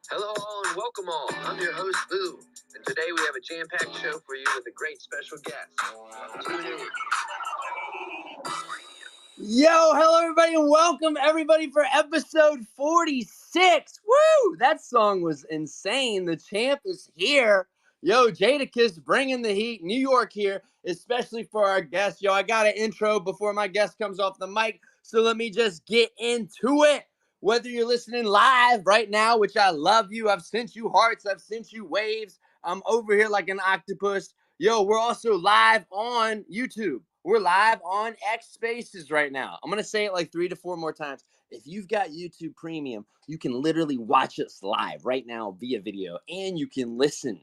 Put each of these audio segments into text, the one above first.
Hello all and welcome all. I'm your host, Boo. And today we have a jam-packed show for you with a great special guest. Tune in. Yo, hello everybody and welcome everybody for episode 46. Woo! That song was insane. The champ is here. Yo, Jadakiss bringing the heat. New York here, especially for our guest. Yo, I got an intro before my guest comes off the mic, so let me just get into it. Whether you're listening live right now, which I love you, I've sent you hearts, I've sent you waves. I'm over here like an octopus. Yo, we're also live on YouTube. We're live on X Spaces right now. I'm going to say it like 3 to 4 more times. If you've got YouTube Premium, you can literally watch us live right now via video, and you can listen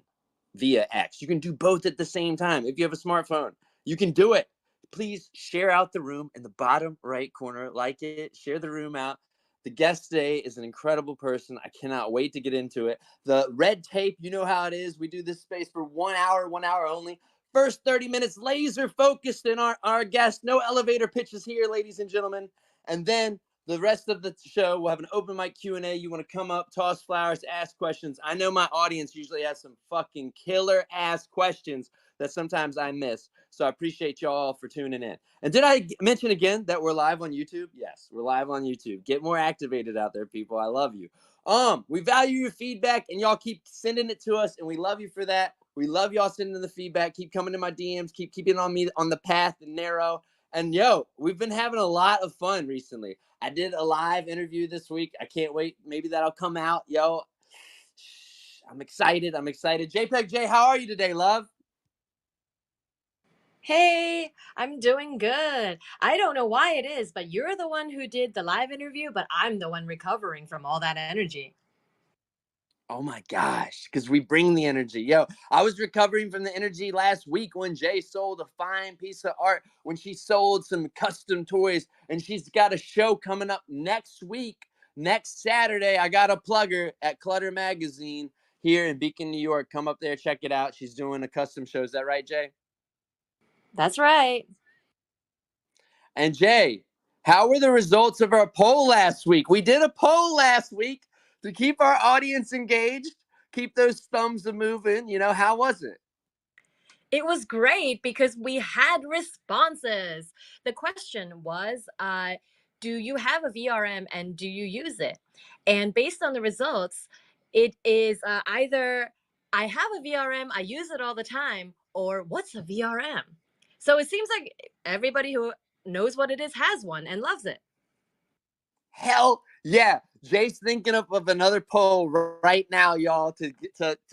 via X. You can do both at the same time. If you have a smartphone, you can do it. Please share out the room in the bottom right corner. Like it, share the room out. The guest today is an incredible person. I cannot wait to get into it. The red tape, you know how it is. We do this space for 1 hour only. First 30 minutes, laser focused in our guest. No elevator pitches here, ladies and gentlemen. And then the rest of the show, we'll have an open mic Q&A. You want to come up, toss flowers, ask questions. I know my audience usually has some fucking killer ass questions that sometimes I miss. So I appreciate y'all for tuning in. And did I mention again that we're live on YouTube? Yes, we're live on YouTube. Get more activated out there, people. I love you. We value your feedback, and y'all keep sending it to us, and we love you for that. We love y'all sending the feedback. Keep coming to my DMs. Keep keeping on me on the path and narrow. And yo, we've been having a lot of fun recently. I did a live interview this week. I can't wait. Maybe that'll come out. Yo, I'm excited. JPEG J, how are you today, love? Hey, I'm doing good. I don't know why it is, but you're the one who did the live interview, but I'm the one recovering from all that energy. Oh my gosh, because we bring the energy. Yo, I was recovering from the energy last week when Jay sold a fine piece of art, when she sold some custom toys, and she's got a show coming up next week, next Saturday. I got a plugger at Clutter Magazine here in Beacon, New York. Come up there, check it out. She's doing a custom show. Is that right, Jay? That's right. And Jay, how were the results of our poll last week? We did a poll last week to keep our audience engaged, keep those thumbs moving. You know, how was it? It was great because we had responses. The question was, do you have a VRM and do you use it? And based on the results, it is either I have a VRM, I use it all the time, or what's a VRM? So it seems like everybody who knows what it is has one and loves it. Hell yeah. Jay's thinking of another poll right now, y'all, to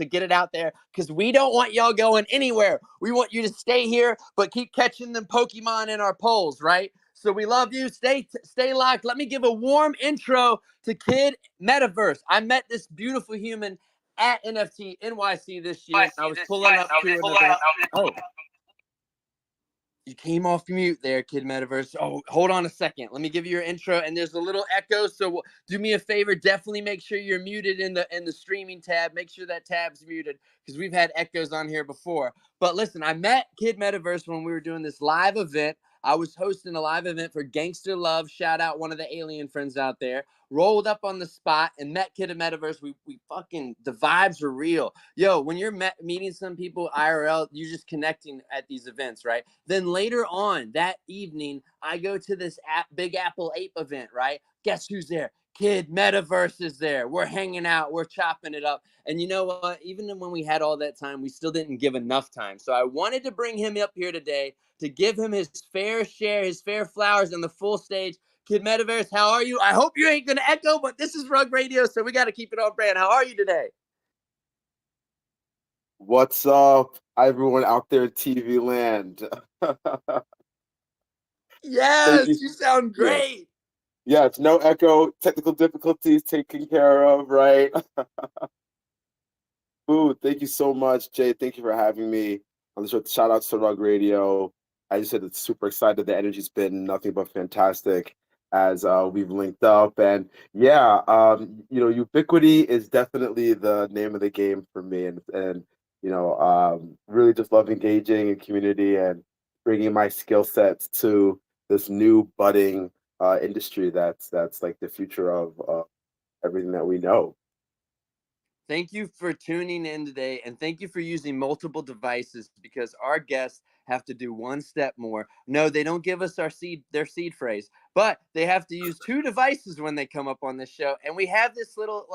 get it out there, because we don't want y'all going anywhere. We want you to stay here, but keep catching them Pokemon in our polls, right? So we love you. Stay locked. Let me give a warm intro to Kid Metaverse. I met this beautiful human at NFT NYC this year. I was pulling up to an event. Oh. You came off mute there, Kid Metaverse. Oh, hold on a second. Let me give you your intro. And there's a little echo, so do me a favor. Definitely make sure you're muted in the streaming tab. Make sure that tab's muted, because we've had echoes on here before. But listen, I met Kid Metaverse when we were doing this live event. I was hosting a live event for Gangster Love. Shout out one of the alien friends out there. Rolled up on the spot and met Kid of Metaverse. We fucking, the vibes were real. Yo, when you're meeting some people IRL, you're just connecting at these events, right? Then later on that evening, I go to this Big Apple Ape event, right? Guess who's there? Kid Metaverse is there. We're hanging out. We're chopping it up. And you know what? Even when we had all that time, we still didn't give enough time. So I wanted to bring him up here today to give him his fair share, his fair flowers on the full stage. Kid Metaverse, how are you? I hope you ain't going to echo, but this is Rug Radio, so we got to keep it on brand. How are you today? What's up, everyone out there in TV land? Yes, you sound great. Yeah, it's no echo, technical difficulties taken care of, right? Ooh, thank you so much, Jay. Thank you for having me on the show. Shout out to Rug Radio. I just said it's super excited. The energy's been nothing but fantastic as we've linked up. And yeah, ubiquity is definitely the name of the game for me. And really just love engaging in community and bringing my skill sets to this new budding industry that's like the future of everything that we know. Thank you for tuning in today, and thank you for using multiple devices, because our guests have to do one step more. No, they don't give us their seed phrase, but they have to use two devices when they come up on this show. And we have this little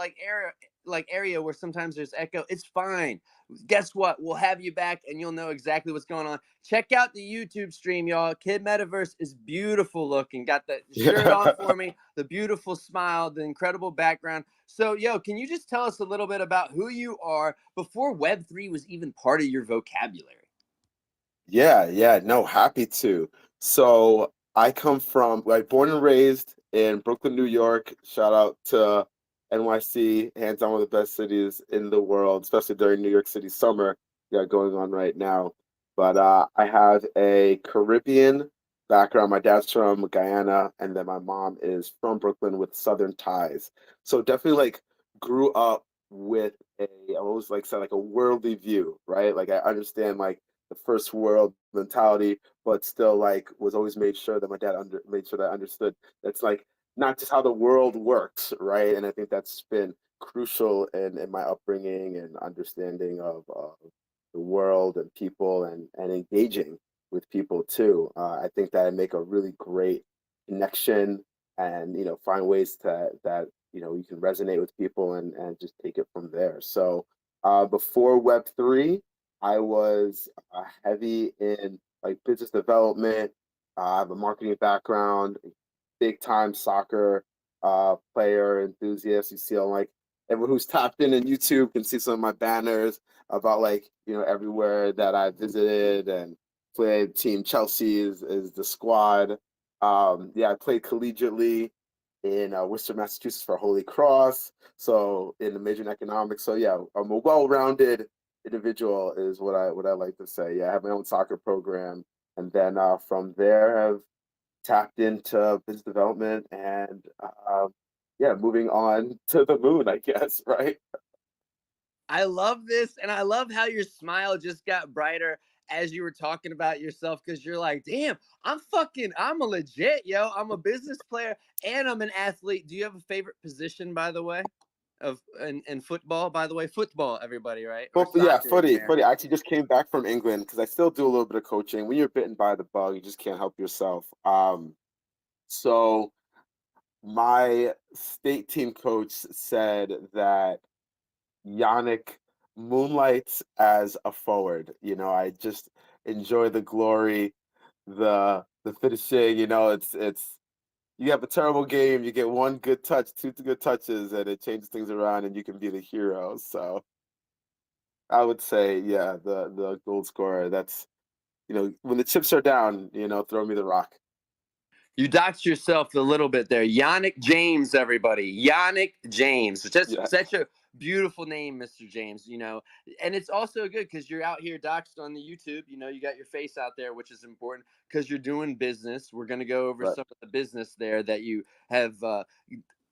area where sometimes there's echo. It's fine. Guess what? We'll have you back and you'll know exactly what's going on. Check out the YouTube stream, y'all. Kid Metaverse is beautiful looking. Got the shirt on for me, the beautiful smile, the incredible background. So, yo, can you just tell us a little bit about who you are before Web3 was even part of your vocabulary? Yeah, no, happy to. So I come from, like, born and raised in Brooklyn, New York. Shout out to NYC, hands down one of the best cities in the world, especially during New York City summer. Yeah, going on right now. But I have a Caribbean background. My dad's from Guyana, and then my mom is from Brooklyn with Southern ties. So definitely like grew up with I always like said like a worldly view, right? Like I understand like the first world mentality, but still like was always made sure that my dad made sure that I understood that's like not just how the world works, right? And I think that's been crucial in my upbringing and understanding of the world and people and engaging with people too. I think that I make a really great connection and find ways that you can resonate with people and just take it from there. So before Web3, I was heavy in like business development. I have a marketing background, big time soccer player, enthusiast. You see on like everyone who's tapped in YouTube can see some of my banners about like everywhere that I visited and played. Team Chelsea is the squad. Yeah, I played collegiately in Worcester, Massachusetts for Holy Cross. So in the major in economics. So yeah, I'm a well-rounded individual is what I like to say. Yeah, I have my own soccer program, and then from there have tapped into business development and yeah, moving on to the moon, I guess, right? I love this, and I love how your smile just got brighter as you were talking about yourself, because you're like, damn, I'm a legit, yo. I'm a business player and I'm an athlete. Do you have a favorite position, by the way? In football, by the way, football, everybody, right? Or Yeah, soccer in there. footy. I actually just came back from England because I still do a little bit of coaching. When you're bitten by the bug, you just can't help yourself. So my state team coach said that Yannick moonlights as a forward. I just enjoy the glory, the finishing. It's you have a terrible game, you get one good touch, two good touches, and it changes things around, and you can be the hero. So I would say, yeah, the goal scorer. That's when the chips are down, throw me the rock. You doxed yourself a little bit there. Yannick James, everybody. Yannick James. Just Yeah, such a beautiful name, Mr. James, And it's also good because you're out here doxed on the YouTube. You got your face out there, which is important because you're doing business. We're going to go over right. some of the business there that you have.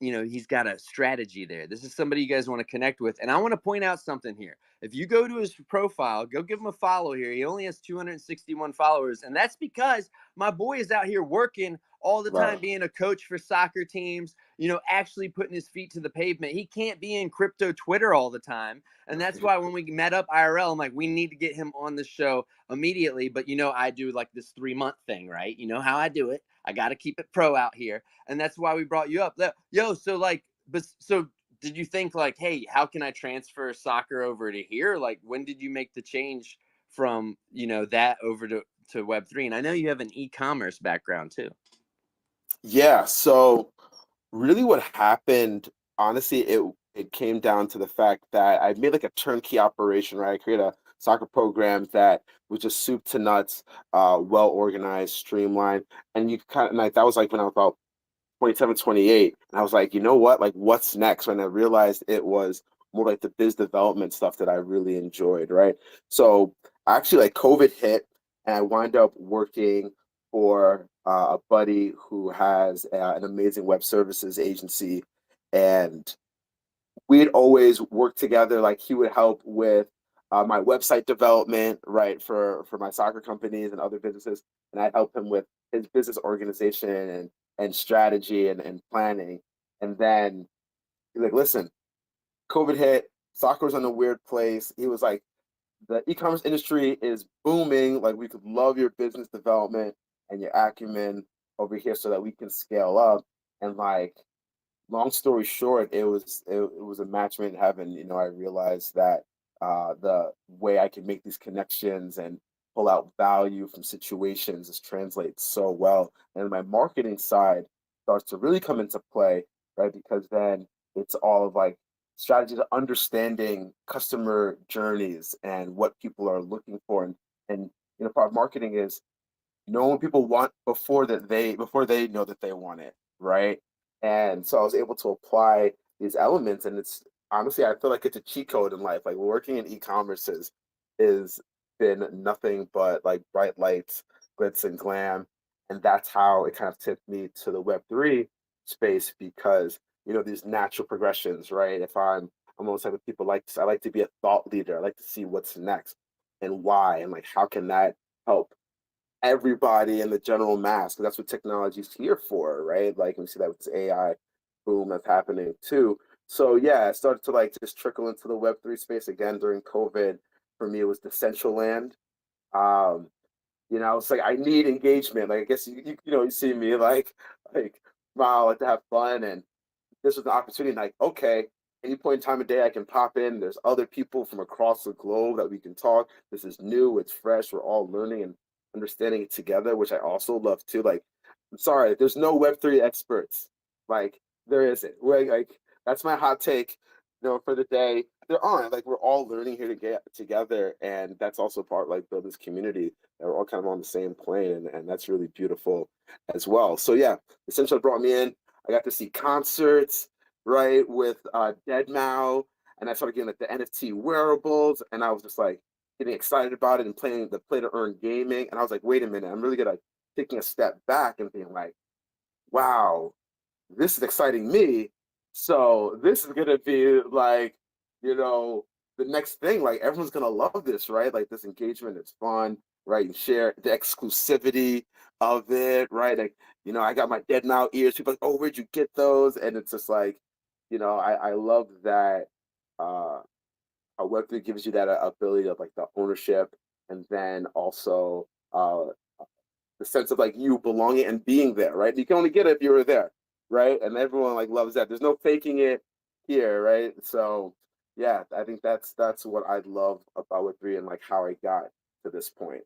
He's got a strategy there. This is somebody you guys want to connect with. And I want to point out something here. If you go to his profile, go give him a follow here. He only has 261 followers. And that's because my boy is out here working all the time, Right. being a coach for soccer teams, actually putting his feet to the pavement. He can't be in crypto Twitter all the time. And that's why when we met up IRL, I'm like, we need to get him on the show immediately. But I do like this 3-month thing, right? You know how I do it. I got to keep it pro out here. And that's why we brought you up. Yo, so like, so did you think like, hey, how can I transfer soccer over to here? Like, when did you make the change from, that over to Web3? And I know you have an e-commerce background too. Yeah. So really, what happened? Honestly, it came down to the fact that I made like a turnkey operation. Right, I created a soccer program that was just soup to nuts, well organized, streamlined, and you kind of like that was like when I was about 27, 28. And I was like, you know what? Like, what's next? When I realized it was more like the biz development stuff that I really enjoyed, right? So actually, like, COVID hit, and I wind up working for a buddy who has an amazing web services agency. And we'd always work together. Like, he would help with my website development, right, for my soccer companies and other businesses, and I help him with his business organization and strategy and planning. And then he's like, listen, COVID hit, soccer was in a weird place. He was like, the e-commerce industry is booming. Like we could love your business development and your acumen over here so that we can scale up. And like long story short, it was a match made in heaven. You know, I realized that the way I can make these connections and pull out value from situations just translates so well. And my marketing side starts to really come into play, right? Because then it's all of like strategy to understanding customer journeys and what people are looking for. And you know, part of marketing is knowing what people want before they know that they want it, right? And so I was able to apply these elements, and it's honestly I feel like it's a cheat code in life. Like working in e-commerce is been nothing but like bright lights, glitz and glam, and that's how it kind of tipped me to the Web3 space because you know these natural progressions, right? If I'm almost type of people I like to be a thought leader. I like to see what's next and why, and like how can that help everybody in the general mass because that's what technology is here for, right? Like we see that with this AI boom that's happening too. So yeah, it started to like just trickle into the Web3 space again during COVID. For me, it was Decentraland. Um, you know, it's like I need engagement. Like I guess you know you see me like wow, I like to have fun and this was an opportunity like, okay, any point in time of day I can pop in. There's other people from across the globe that we can talk. This is new, it's fresh. We're all learning and understanding it together, which I also love too. Like, I'm sorry, there's no Web3 experts. Like, there isn't. Like that's my hot take, you know, for the day. There aren't. Like, we're all learning here to get together, and that's also part like build this community that we're all kind of on the same plane, and that's really beautiful as well. So yeah, essentially brought me in. I got to see concerts, right, with Deadmau, and I started getting like the NFT wearables, and I was just like getting excited about it and playing the play to earn gaming, and I was like, wait a minute, I'm really good at taking a step back and being like, wow, this is exciting me. So this is gonna be like, you know, the next thing. Like everyone's gonna love this, right? Like this engagement is fun, right? You share the exclusivity of it, right? Like, you know, I got my Dead Now ears. People are like, oh, where'd you get those? And it's just like, you know, I love that how Web3 gives you that ability of like the ownership and then also the sense of like you belonging and being there, right? You can only get it if you were there, right? And everyone like loves that. There's no faking it here, right? So yeah, I think that's what I love about Web3 and like how I got to this point.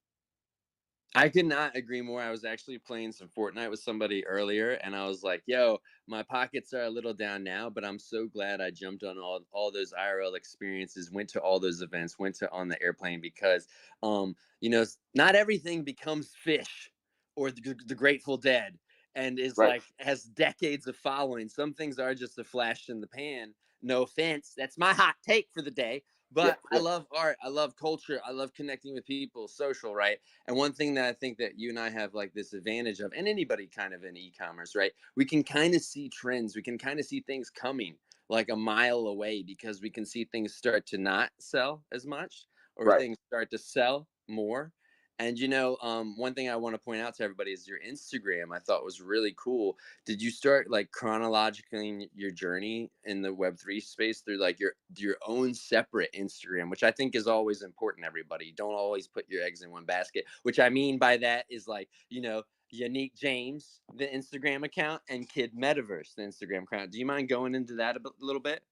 I could not agree more. I was actually playing some Fortnite with somebody earlier, and I was like, "Yo, my pockets are a little down now, but I'm so glad I jumped on all those IRL experiences, went to all those events, went to on the airplane because, you know, not everything becomes Fish or the Grateful Dead, and is Right. like has decades of following. Some things are just a flash in the pan. No offense, that's my hot take for the day. Yeah. But I Yeah. love art, I love culture, I love connecting with people, social, right? And one thing that I think that you and I have like this advantage of, and anybody kind of in e-commerce, right? We can kind of see trends. We can kind of see things coming like a mile away because we can see things start to not sell as much or Right. things start to sell more. And you know, one thing I want to point out to everybody is your Instagram. I thought was really cool. Did you start like chronologically your journey in the Web3 space through like your own separate Instagram, which I think is always important, everybody. Don't always put your eggs in one basket. Which I mean by that is like, you know, Unique James, the Instagram account, and Kid Metaverse, the Instagram account. Do you mind going into that a little bit?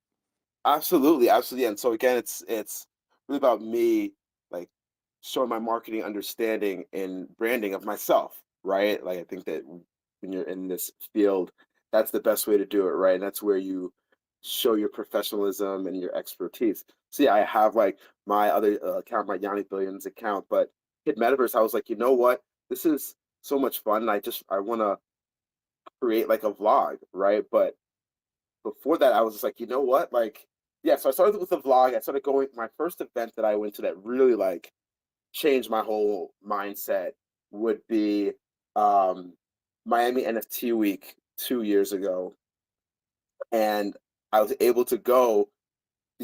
Absolutely, absolutely. And so again, it's really about me like showing my marketing understanding and branding of myself, right? Like I think that when you're in this field, that's the best way to do it, right? And that's where you show your professionalism and your expertise. So yeah, I have like my other account, my Yanni Billions account, but hit Metaverse, I was like, you know what? This is so much fun. And I want to create like a vlog, right? But before that, I was just like, you know what? Like, yeah, so I started with the vlog. I started going, my first event that I went to that really like changed my whole mindset would be um, Miami NFT Week 2 years ago. And I was able to go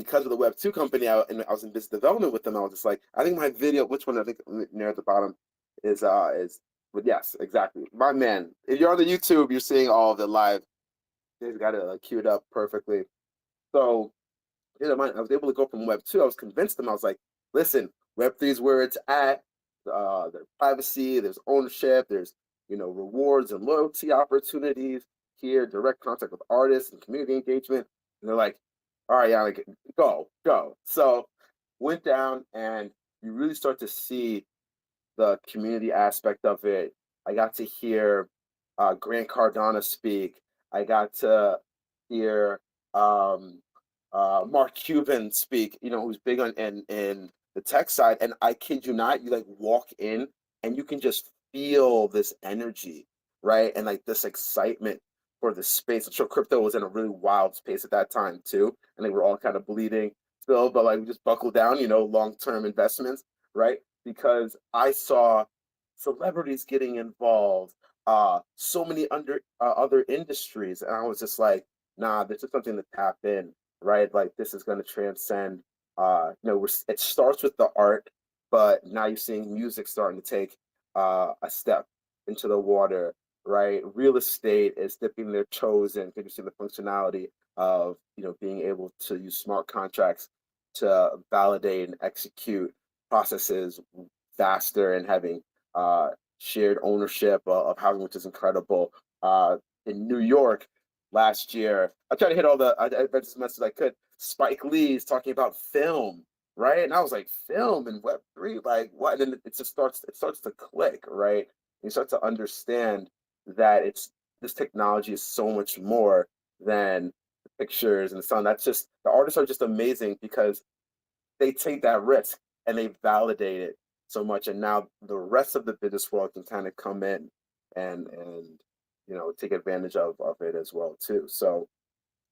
because of the Web2 company, and I was in business development with them. I was just like, I think my video, which one I think near at the bottom is, but yes, exactly. My man, if you're on the YouTube, you're seeing all of it live. They've got it queued up perfectly. So I was able to go from Web2. I was convinced them. I was like, listen, Web3 is where it's at. There's privacy, there's ownership, there's rewards and loyalty opportunities here, direct contact with artists and community engagement. And they're like, all right, yeah, like, go. So went down, and you really start to see the community aspect of it. I got to hear Grant Cardone speak. I got to hear Mark Cuban speak, who's big on in the tech side. And I kid you not, you like walk in and you can just feel this energy, right? And like this excitement for the space. I'm sure crypto was in a really wild space at that time too. And they were all kind of bleeding still, but like we just buckle down, long-term investments, right? Because I saw celebrities getting involved, so many other industries, and I was just like, nah, this is something to tap in, right? Like this is going to transcend. It starts with the art, but now you're seeing music starting to take a step into the water, right? Real estate is dipping their toes in, figuring the functionality of being able to use smart contracts to validate and execute processes faster, and having shared ownership of housing, which is incredible. In New York last year, I tried to hit all the as much as I could. Spike Lee is talking about film, right? And I was like, film and Web3, like what? And then it starts to click, right? And you start to understand that this technology is so much more than the pictures and the sound. That's just, the artists are just amazing because they take that risk and they validate it so much, and now the rest of the business world can kind of come in and take advantage of it as well too. So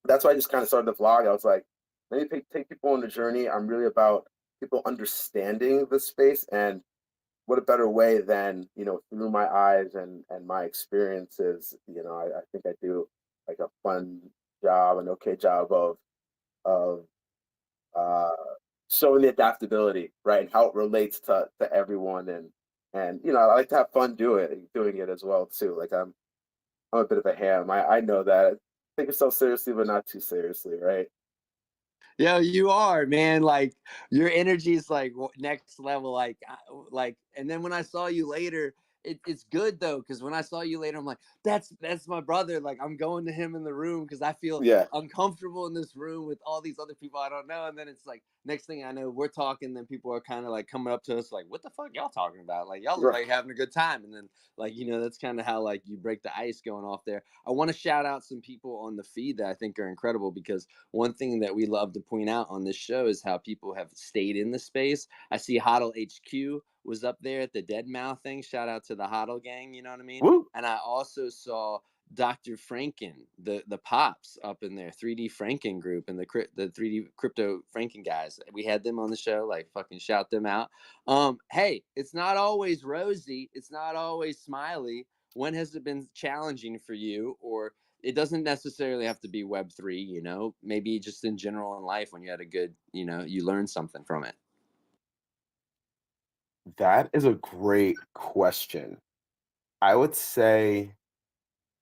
that's why I just kind of started the vlog. I was like, let me take people on the journey. I'm really about people understanding the space, and what a better way than through my eyes and my experiences. I think I do like a fun job, an okay job of uh, showing the adaptability, right, and how it relates to everyone, and I like to have fun doing it as well too. Like I'm a bit of a ham. I know that. Take yourself seriously, but not too seriously, right? Yo, you are, man. Like your energy is like next level. Like, and then when I saw you later, it's good though, because when I saw you later, I'm like, that's my brother. Like, I'm going to him in the room because I feel Yeah. uncomfortable in this room with all these other people I don't know. And then it's like, next thing I know, we're talking. Then people are kind of like coming up to us, like, what the fuck y'all talking about? Like, y'all look Right. like having a good time. And then like, that's kind of how like you break the ice going off there. I want to shout out some people on the feed that I think are incredible, because one thing that we love to point out on this show is how people have stayed in the space. I see Hodl HQ was up there at the Dead Mouth thing. Shout out to the Hodl gang, you know what I mean? Woo. And I also saw Dr. Franken, the pops up in there, 3D Franken group, and the 3D crypto Franken guys. We had them on the show, like fucking shout them out. Hey, it's not always rosy, it's not always smiley. When has it been challenging for you? Or it doesn't necessarily have to be Web3, maybe just in general in life, when you had a good, you learned something from it. That is a great question. I would say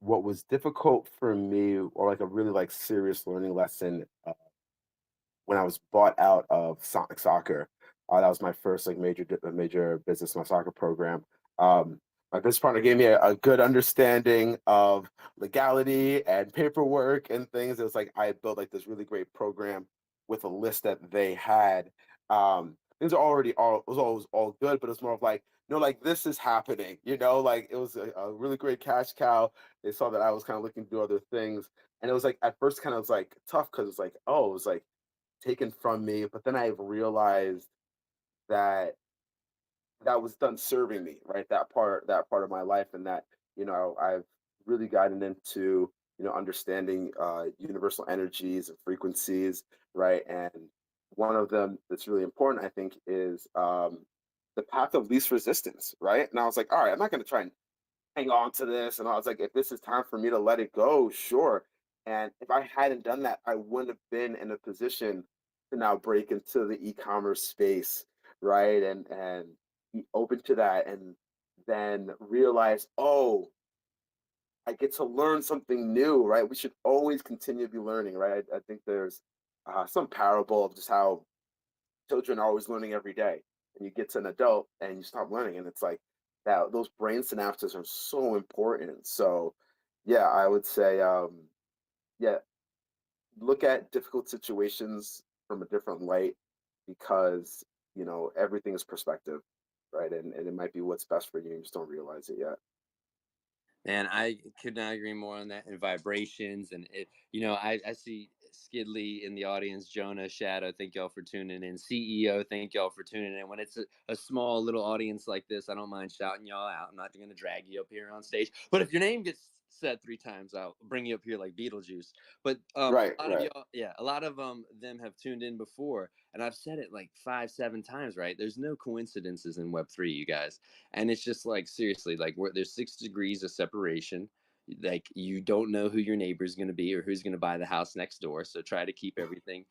what was difficult for me, or like a really like serious learning lesson, when I was bought out of Sonic Soccer. That was my first like major business, my soccer program. My business partner gave me a good understanding of legality and paperwork and things. It was like I had built like this really great program with a list that they had. Things are already all it was always all good, but it's more of like, like this is happening. Like it was a really great cash cow. They saw that I was kind of looking to do other things, and it was like at first kind of was like tough because it's like, oh, it was like taken from me, but then I realized that that was done serving me, right? That part of my life, and that I've really gotten into understanding universal energies and frequencies, right? And one of them that's really important, I think, is the path of least resistance, right? And I was like, all right, I'm not going to try and hang on to this. And I was like, if this is time for me to let it go, sure. And if I hadn't done that, I wouldn't have been in a position to now break into the e-commerce space, right? And be open to that, and then realize, oh, I get to learn something new, right? We should always continue to be learning, right? I think there's some parable of just how children are always learning every day, and you get to an adult and you stop learning, and it's like that. Those brain synapses are so important. So, yeah, I would say, yeah, look at difficult situations from a different light, because everything is perspective, right? And it might be what's best for you, and you just don't realize it yet. And I could not agree more on that. And vibrations, and I see Skidley in the audience, Jonah, Shadow. Thank y'all for tuning in. CEO, thank y'all for tuning in. When it's a small little audience like this, I don't mind shouting y'all out. I'm not going to drag you up here on stage, but if your name gets said 3 times, I'll bring you up here like Beetlejuice. But Right, a lot of right. y'all, yeah, a lot of them have tuned in before, and I've said it like 5, 7 times. Right? There's no coincidences in Web3, you guys. And it's just like, seriously, like, there's 6 degrees of separation. Like, you don't know who your neighbor is going to be or who's going to buy the house next door, so try to keep everything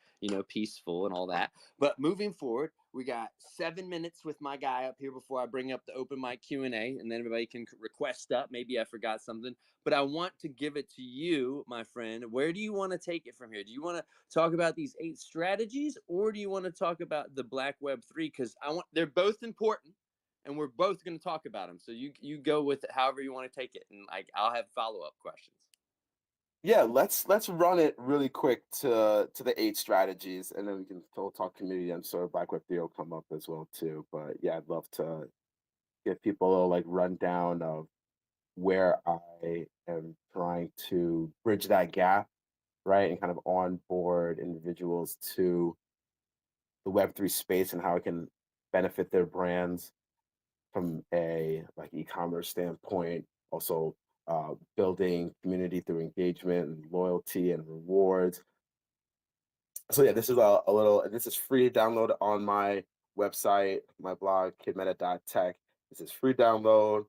peaceful and all that. But moving forward, we got 7 minutes with my guy up here before I bring up the open mic Q&A, and then everybody can request up. Maybe I forgot something, but I want to give it to you, my friend. Where do you want to take it from here? Do you want to talk about these 8 strategies, or do you want to talk about the Black Web3? Because they're both important, and we're both going to talk about them. So you go with it however you want to take it, and like, I'll have follow-up questions. Yeah, let's run it really quick to the 8 strategies, and then we can talk community. I'm sure Black Web Theo will come up as well too. But yeah, I'd love to give people a little like rundown of where I am trying to bridge that gap, right, and kind of onboard individuals to the Web3 space and how it can benefit their brands from a like e-commerce standpoint. Also, building community through engagement and loyalty and rewards. So yeah, this is a little. This is free to download on my website, my blog, kidmeta.tech. This is free download.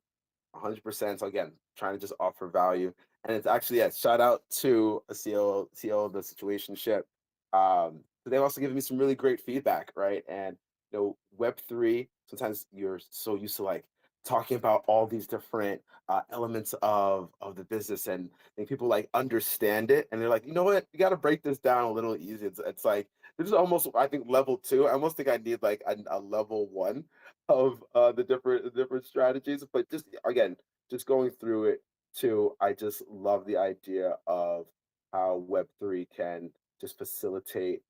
100%. So again, trying to just offer value. And it's actually, yeah, shout out to a CEO of the Situationship. They've also given me some really great feedback, right? And Web3, sometimes you're so used to like talking about all these different elements of the business, and I think people like understand it, and they're like, you know what, you got to break this down a little easy. It's like this is almost, I think, level 2. I almost think I need like a level 1 of the different strategies. But just again, just going through it too, I just love the idea of how Web3 can just facilitate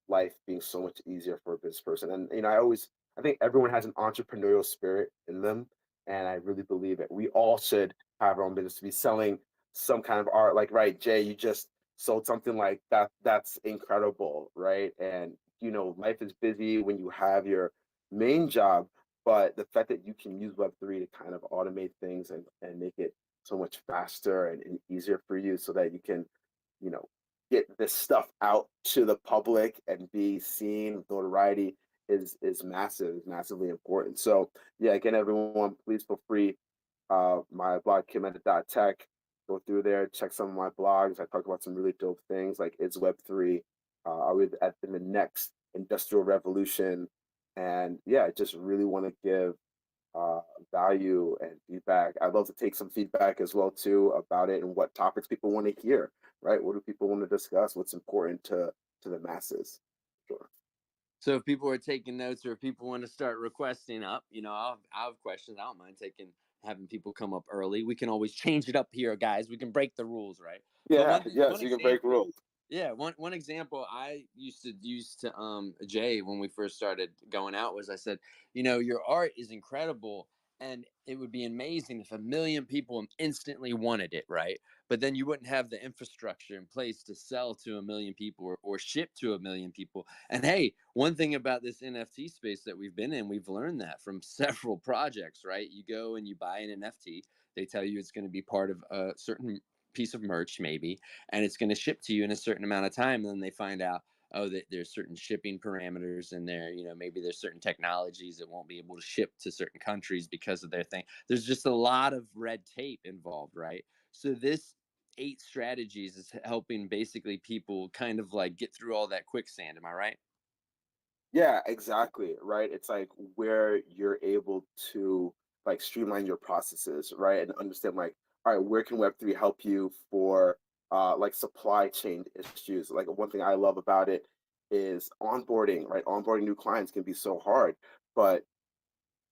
life being so much easier for a business person. And I think everyone has an entrepreneurial spirit in them, and I really believe it. We all should have our own business, to be selling some kind of art. Like, right, Jay, you just sold something like that. That's incredible, right? And life is busy when you have your main job, but the fact that you can use Web3 to kind of automate things and make it so much faster and easier for you, so that you can, you know, get this stuff out to the public and be seen with notoriety is massive, massively important. So yeah, again, everyone, please feel free. My blog, kidmeta.tech. Go through there, check some of my blogs. I talk about some really dope things like it's Web3. Are we in the next industrial revolution? And yeah, I just really want to give uh, value and feedback. I'd love to take some feedback as well too about it and what topics people want to hear. Right? What do people want to discuss? What's important to the masses? Sure. So if people are taking notes, or if people want to start requesting up, I'll have questions. I don't mind having people come up early. We can always change it up here, guys. We can break the rules, right? But Yeah. one thing, Yes. one You can break example, rules. yeah, one example I used to use to Jay when we first started going out was, I said, your art is incredible, and it would be amazing if 1 million people instantly wanted it, right? But then you wouldn't have the infrastructure in place to sell to 1 million people, or ship to 1 million people. And hey, one thing about this NFT space that we've been in, we've learned that from several projects, right? You go and you buy an NFT, they tell you it's going to be part of a certain piece of merch, maybe, and it's going to ship to you in a certain amount of time. And then they find out, oh, that there's certain shipping parameters in there. Maybe there's certain technologies that won't be able to ship to certain countries because of their thing. There's just a lot of red tape involved, right? So this 8 strategies is helping basically people kind of like get through all that quicksand. Am I right? Yeah, exactly. Right. It's like where you're able to like streamline your processes, right? And understand like, all right, where can Web3 help you for like supply chain issues? Like one thing I love about it is onboarding, right? Onboarding new clients can be so hard. But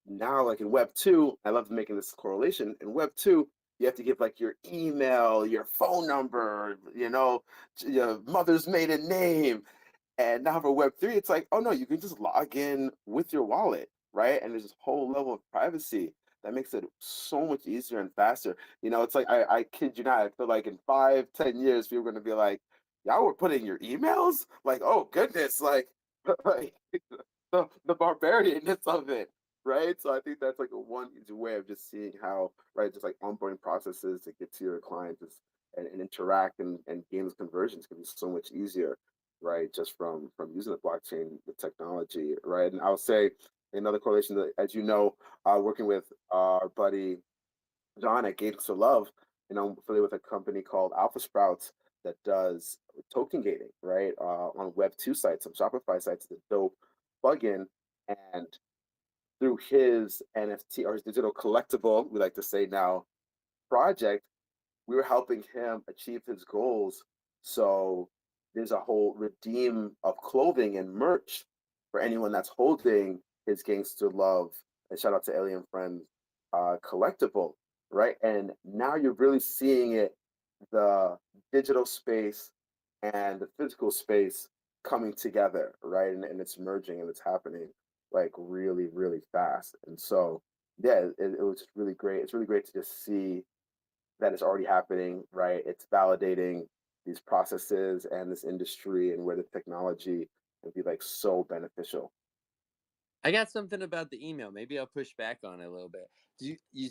now like in Web 2, I love making this correlation. In Web 2, you have to give like your email, your phone number, your mother's maiden name. And now for Web 3, it's like, oh no, you can just log in with your wallet, right? And there's this whole level of privacy that makes it so much easier and faster. It's like I kid you not, I feel like in 5, 10 years, people are gonna be like, y'all were putting your emails? Like, oh goodness, like, like the barbarianness of it, right? So I think that's like a one easy way of just seeing how, right, just like onboarding processes to get to your clients and interact and gain those conversions can be so much easier, right? Just from using the blockchain, the technology, right? And I'll say another correlation that, as you know, working with our buddy John at Gates to Love, I'm affiliated with a company called Alpha Sprouts that does token gating, right? On Web 2 sites, some Shopify sites, the dope plugin. And through his NFT or his digital collectible, we like to say now, project, we were helping him achieve his goals. So there's a whole redeem of clothing and merch for anyone that's holding his Gangster Love, and shout out to Alien Friend collectible, right? And now you're really seeing it, the digital space and the physical space coming together, right? And it's merging and it's happening like really, really fast. And so, yeah, it was just really great. It's really great to just see that is already happening, right? It's validating these processes and this industry and where the technology can be like so beneficial. I got something about the email. Maybe I'll push back on it a little bit. Do you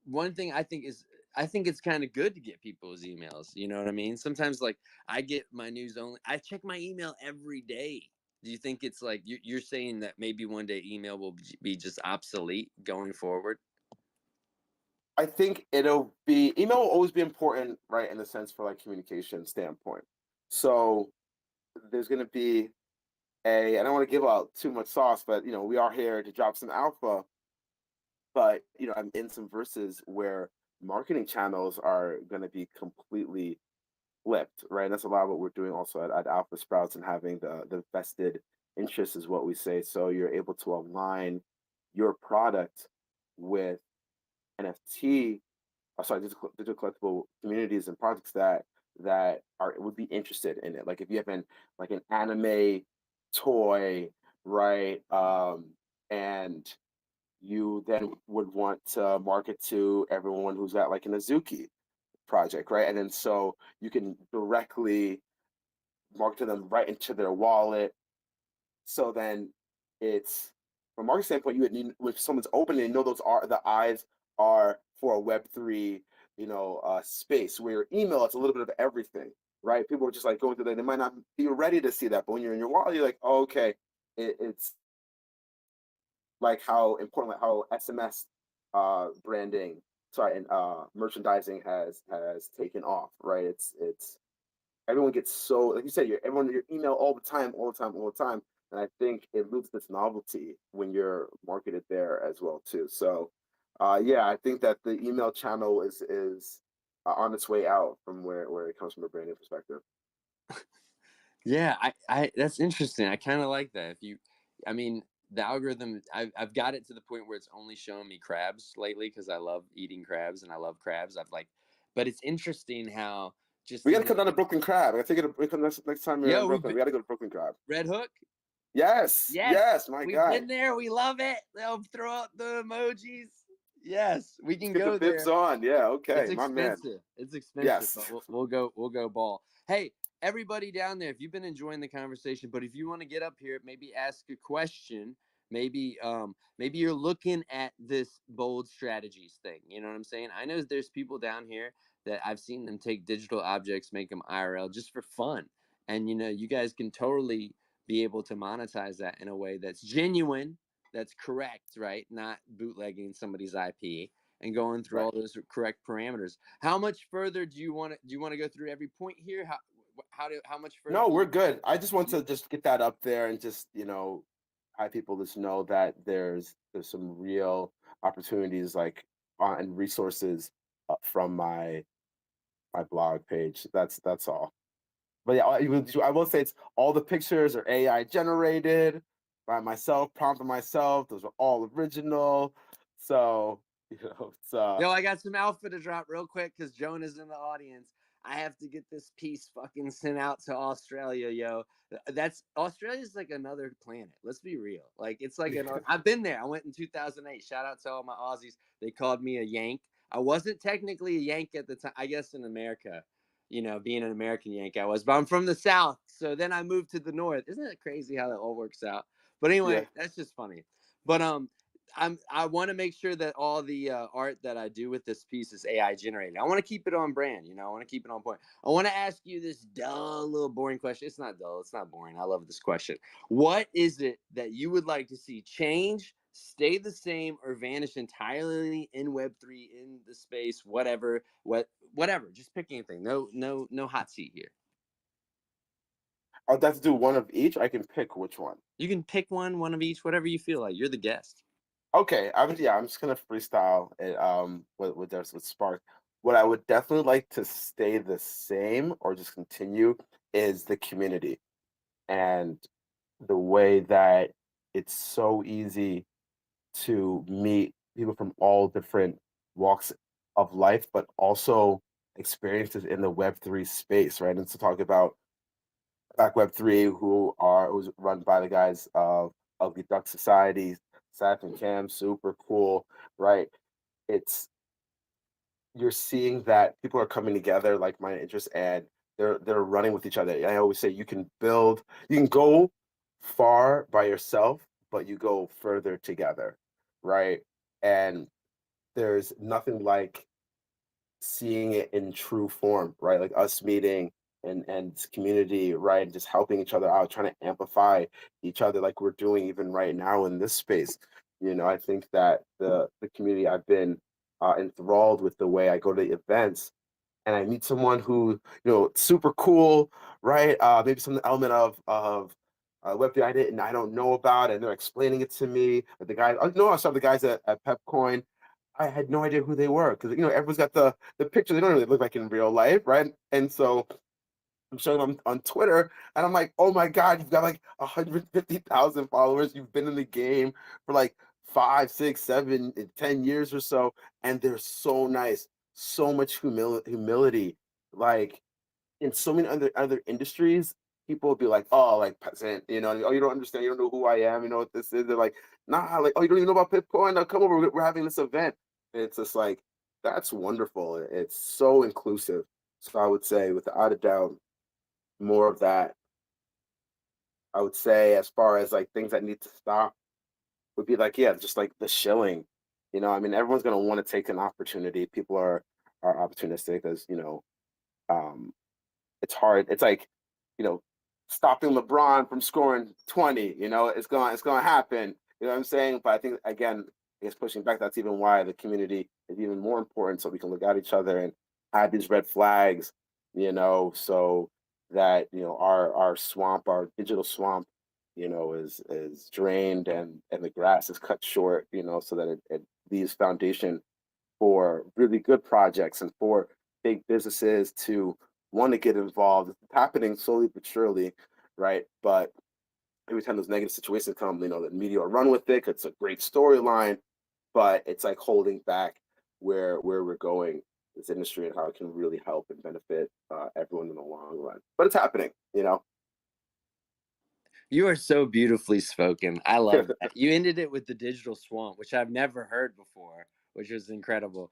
one thing I think is, I think it's kind of good to get people's emails. You know what I mean? Sometimes like I get my news only. I check my email every day. Do you think it's like you're saying that maybe one day email will be just obsolete going forward? I think email will always be important, right? In the sense for like communication standpoint. So there's going to be I don't want to give out too much sauce, but we are here to drop some alpha. But I'm in some verses where marketing channels are going to be completely flipped, right? That's a lot of what we're doing also at Alpha Sprouts, and having the vested interest is what we say. So you're able to align your product with NFT, sorry, digital collectible communities and projects that are would be interested in it. Like if you have like an anime toy, right? And you then would want to market to everyone who's got like an Azuki project, right? And then so you can directly market to them right into their wallet. So then it's, from a marketing standpoint, you would need, if someone's opening, those are the eyes are for a Web 3, space. Where your email, it's a little bit of everything, right? People are just like going through that. They might not be ready to see that, but when you're in your wallet, you're like, oh, okay, it's like how important, like how SMS branding, sorry, and merchandising has taken off, right? It's everyone gets so, like you said, everyone your email all the time, all the time, all the time. And I think it loses its novelty when you're marketed there as well too. So yeah, I think that the email channel is on its way out from where it comes from a branding perspective. Yeah, I that's interesting. I kind of like that. If you, I mean, the algorithm, I've got it to the point where it's only showing me crabs lately because I love eating crabs and I love crabs. I've like, but it's interesting how just We got in to come the, down to Brooklyn Crab. I think next time you're in yo, Brooklyn, we got to go to Brooklyn Crab. Red Hook. Yes, Yes, yes, my we've guy. been there. We love it. They'll throw out the emojis. Yes, we Let's can get the go bibs there. on. Yeah, It's okay, my man. expensive. It's expensive, Yes. but we'll go ball. Hey, everybody down there, if you've been enjoying the conversation, but if you want to get up here, maybe ask a question. Maybe you're looking at this bold strategies thing. You know what I'm saying? I know there's people down here that I've seen them take digital objects, make them IRL just for fun. And you guys can totally be able to monetize that in a way that's genuine, that's correct, right? Not bootlegging somebody's IP and going through Right. all those correct parameters. How much further do you want to go through every point here? how much further? No, we're good. I just want to just get that up there and just, have people just know that there's some real opportunities like and resources from my blog page. That's all. But yeah, I will say it's all the pictures are AI generated by myself, prompted myself. Those are all original. So, it's Yo, I got some alpha to drop real quick because Joan is in the audience. I have to get this piece fucking sent out to Australia, yo. That's Australia's like another planet. Let's be real. Like it's like I've been there. I went in 2008. Shout out to all my Aussies. They called me a Yank. I wasn't technically a Yank at the time. I guess in America, being an American Yank, I was, but I'm from the South. So then I moved to the North. Isn't it crazy how that all works out? But anyway, yeah. that's just funny. But I want to make sure that all the art that I do with this piece is AI generated. I want to keep it on brand, I want to keep it on point. I want to ask you this dull, little boring question. It's not dull. It's not boring. I love this question. What is it that you would like to see change, stay the same, or vanish entirely in Web3, in the space, whatever? Just pick anything. No hot seat here. I'll have to do one of each. I can pick which one. You can pick one of each, whatever you feel like. You're the guest. Okay, I'm just gonna freestyle it with Spark. What I would definitely like to stay the same or just continue is the community and the way that it's so easy to meet people from all different walks of life, but also experiences in the Web3 space, right? And to talk about Black Web3, who's run by the guys of the Duck Society, Saf and Cam, super cool, right? It's You're seeing that people are coming together, like minded interests, and they're running with each other. And I always say you can go far by yourself, but you go further together, right? And there's nothing like seeing it in true form, right? Like us meeting and community, right? And just helping each other out, trying to amplify each other like we're doing even right now in this space. I think that the community I've been enthralled with the way I go to events and I meet someone who, super cool, right? Maybe some element of Web3 I don't know about, and they're explaining it to me. The guys, I saw the guys at Pepcoin. I had no idea who they were because everyone's got the picture. They don't really look like in real life, right? And so I'm showing them on Twitter, and I'm like, oh my God, you've got like 150,000 followers. You've been in the game for like 5, 6, 7, 10 years or so, and they're so nice, so much humility. Like in so many other industries, people would be like, oh, like peasant, oh, you don't understand, you don't know who I am, you know what this is. They're like, nah, like, oh, you don't even know about Bitcoin? Now come over, we're having this event. And it's just like, that's wonderful. It's so inclusive. So I would say, without a doubt, more of that. I would say, as far as like things that need to stop, would be like, yeah, just like the shilling. I mean, everyone's gonna want to take an opportunity. People are opportunistic, as um, it's hard. It's like, you know, stopping LeBron from scoring 20, it's going to happen. You know what I'm saying? But I think, again, I guess pushing back, that's even why the community is even more important, so we can look at each other and have these red flags, so that, our swamp, our digital swamp, is drained and the grass is cut short, so that it leaves foundation for really good projects and for big businesses to want to get involved. It's happening slowly but surely, right? But every time those negative situations come, the media will run with it. It's a great storyline, but it's like holding back where we're going this industry and how it can really help and benefit everyone in the long run. But it's happening. You are so beautifully spoken. I love that. You ended it with the digital swamp, which I've never heard before, which was incredible.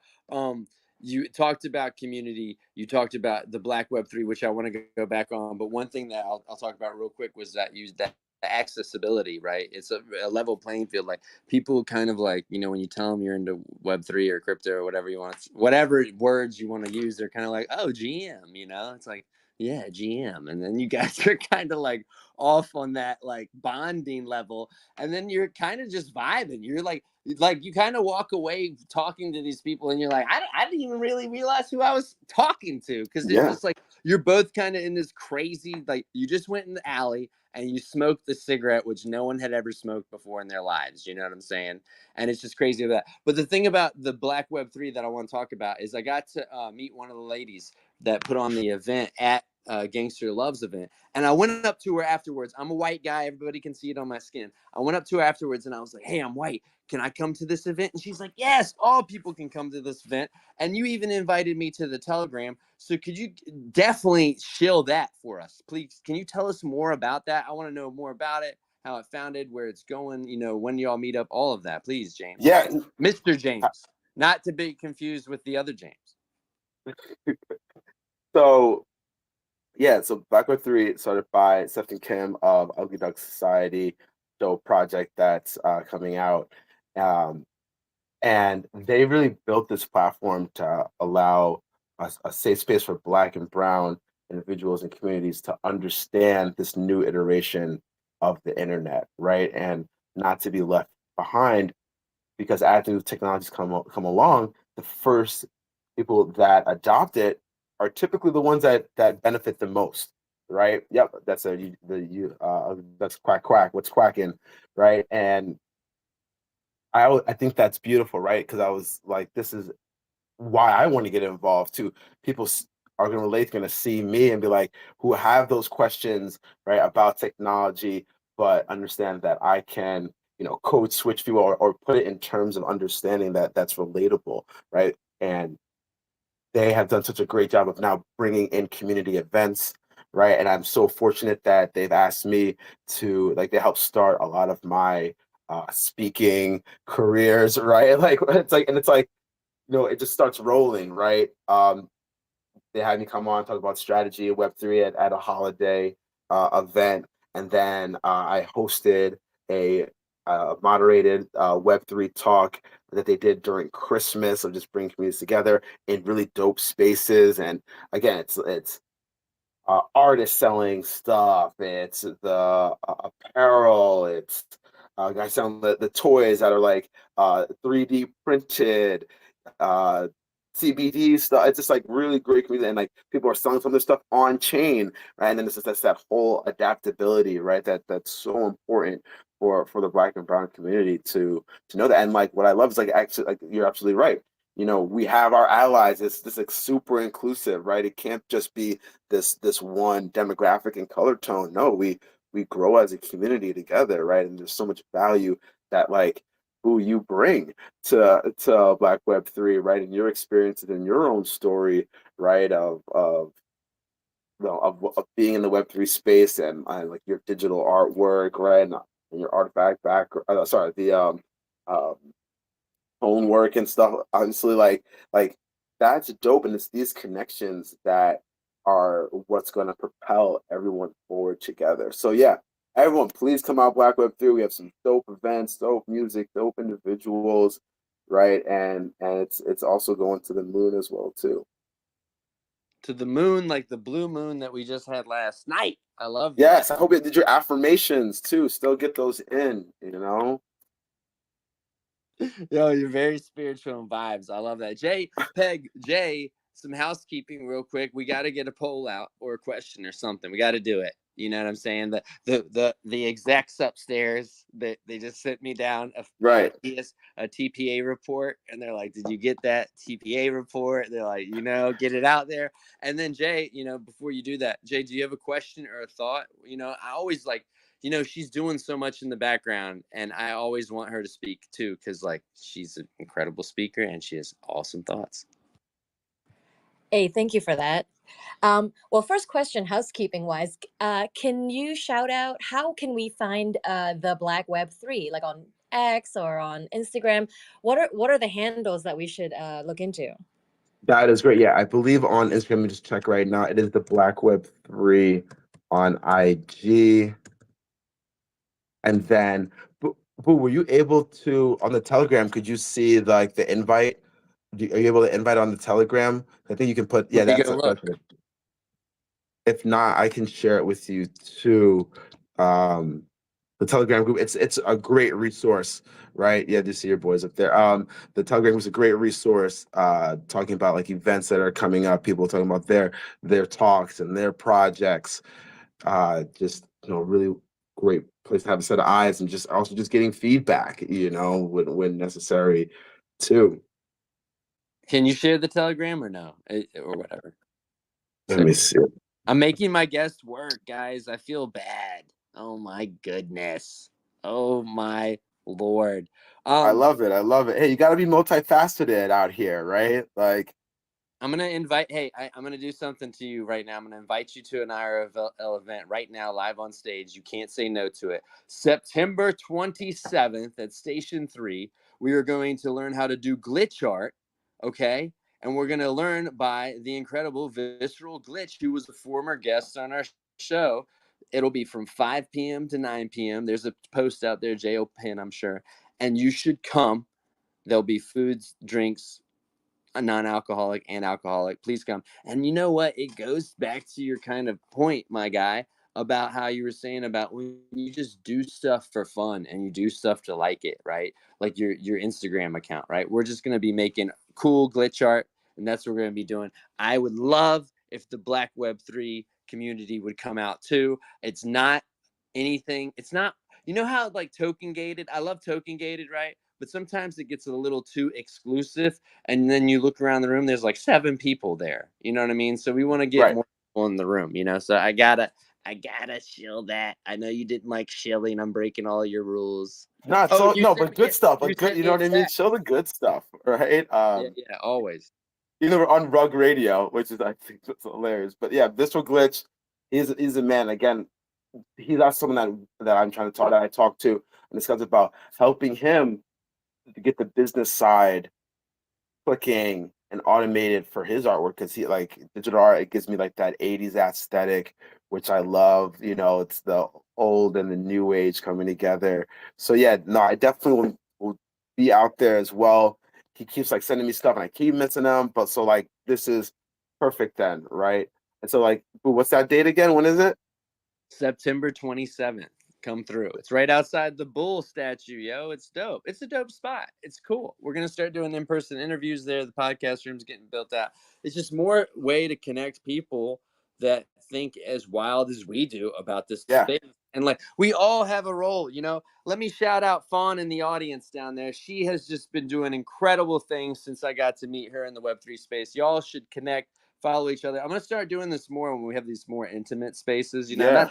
You talked about community. You talked about the Black Web3, which I want to go back on. But one thing that I'll talk about real quick was that accessibility, right? It's a level playing field. Like people kind of like, when you tell them you're into Web3 or crypto or whatever you want, whatever words you want to use, they're kind of like, oh, GM, it's like, yeah, GM. And then you guys are kind of like off on that like bonding level. And then you're kind of just vibing. You're like you kind of walk away talking to these people and you're like, I didn't even really realize who I was talking to. Cause it's Yeah. just like, you're both kind of in this crazy, like you just went in the alley and you smoked the cigarette, which no one had ever smoked before in their lives. You know what I'm saying? And it's just crazy about that. But the thing about the Black Web3 that I want to talk about is I got to meet one of the ladies that put on the event at Gangster Love's event. And I went up to her afterwards. I'm a white guy. Everybody can see it on my skin. I went up to her afterwards and I was like, hey, I'm white. Can I come to this event? And she's like, yes, all people can come to this event. And you even invited me to the Telegram. So could you definitely shill that for us? Please, can you tell us more about that? I want to know more about it, how it founded, where it's going, when y'all meet up, all of that. Please, James. Yeah. Mr. James. Not to be confused with the other James. So yeah, so Black Web 3 started by Stephen Kim of Ugly Duck Society, dope project that's coming out. And they really built this platform to allow a safe space for Black and Brown individuals and communities to understand this new iteration of the internet, right? And not to be left behind, because as new technologies come along, the first people that adopt it are typically the ones that benefit the most, right? Yep, that's quack quack. What's quacking, right? And I think that's beautiful, right? Because I was like, this is why I want to get involved too. People are going to relate, going to see me and be like, who have those questions, right, about technology, but understand that I can, code switch people or put it in terms of understanding that that's relatable, right? And they have done such a great job of now bringing in community events, right? And I'm so fortunate that they've asked me to, like, they help start a lot of my speaking careers, right? Like it's like, it just starts rolling, right? They had me come on talk about strategy of Web3 at a holiday event, and then I hosted a moderated Web3 talk that they did during Christmas of just bringing communities together in really dope spaces. And again, it's artists selling stuff. It's the apparel. It's guys selling the toys that are like 3D printed, uh, CBD stuff. It's just like really great community, and like people are selling some of this stuff on chain, right? And then that's that whole adaptability, right? That's so important for the Black and Brown community to know that. And like what I love is like actually like you're absolutely right. We have our allies. It's this like super inclusive, right? It can't just be this one demographic and color tone. No, we grow as a community together, right? And there's so much value that like who you bring to Black Web3, right? And your experiences and your own story, right? Of being in the Web3 space and like your digital artwork, right? And your artifact back, sorry, the um homework and stuff. Honestly, like that's dope, and it's these connections that are what's going to propel everyone forward together. So yeah, everyone, please come out Black Web 3. We have some dope events, dope music, dope individuals, right? And it's also going to the moon as well too. To the moon, like the blue moon that we just had last night. I love that. Yes, I hope you did your affirmations too. Still get those in. Yo, you're very spiritual and vibes. I love that. Jay, some housekeeping real quick. We got to get a poll out or a question or something. We got to do it. You know what I'm saying? The execs upstairs, they just sent me down Right. a TPA report, and they're like, "Did you get that TPA report?" They're like, get it out there. And then Jay, before you do that, Jay, do you have a question or a thought? I always like, she's doing so much in the background, and I always want her to speak too, because like she's an incredible speaker and she has awesome thoughts. Hey, thank you for that. Well, first question, housekeeping wise, can you shout out how can we find the Black Web 3, like on X or on Instagram? What are the handles that we should look into? That is great. Yeah, I believe on Instagram, let me just check right now. It is the Black Web 3 on IG. And then, Boo, were you able to, on the Telegram, could you see like the invite? Are you able to invite on the Telegram? I think you can put, yeah, Let me that's go a look. question. If not, I can share it with you too. The Telegram group, it's a great resource, right? Yeah, just see your boys up there. The Telegram was a great resource, talking about like events that are coming up, people talking about their talks and their projects. Just really great place to have a set of eyes, and just also just getting feedback, when necessary too. Can you share the Telegram or no? Or whatever. Let me see. I'm making my guest work, guys. I feel bad. Oh my goodness. Oh my Lord. I love it. I love it. Hey, you got to be multifaceted out here, right? Like, I'm going to invite, hey, I'm going to do something to you right now. I'm going to invite you to an IRL event right now, live on stage. You can't say no to it. September 27th at Station 3, we are going to learn how to do glitch art, okay? And we're going to learn by the incredible Visceral Glitch, who was a former guest on our show. It'll be from 5 p.m. to 9 p.m. There's a post out there, J.O. Pin, I'm sure. And you should come. There'll be foods, drinks, a non-alcoholic and alcoholic. Please come. And you know what? It goes back to your kind of point, my guy, about how you were saying about when you just do stuff for fun and you do stuff to like it, right? Like your Instagram account, right? We're just going to be making cool glitch art, and that's what we're going to be doing. I would love if the Black Web3 community would come out too. It's not anything. It's not, you know how like token gated, I love token gated, right? But sometimes it gets a little too exclusive, and then you look around the room, there's like 7 people there. You know what I mean? So we want to get right. more people in the room, So I gotta shill that. I know you didn't like shilling. I'm breaking all your rules. Not Oh, so you no, sent but me good stuff. you But good, sent you me know a what I mean? text. Show the good stuff, right? Yeah, always. We're on Rug Radio, which is I think that's hilarious. But yeah, this will glitch. He's a man. Again, he's not someone that I'm trying to talk that I talk to and discuss about helping him to get the business side clicking and automated for his artwork, because he like digital art, it gives me like that 80s aesthetic, which I love. It's the old and the new age coming together. So yeah, no, I definitely will be out there as well. He keeps like sending me stuff and I keep missing them, but so like this is perfect then, right? And so like, what's that date again? When is it? September 27th. Come through. It's right outside the bull statue, yo. It's dope. It's a dope spot. It's cool. We're going to start doing in-person interviews there. The podcast room's getting built out. It's just more way to connect people that think as wild as we do about this Yeah. space. And like, we all have a role, Let me shout out Fawn in the audience down there. She has just been doing incredible things since I got to meet her in the Web3 space. Y'all should connect, follow each other. I'm going to start doing this more when we have these more intimate spaces, Yeah.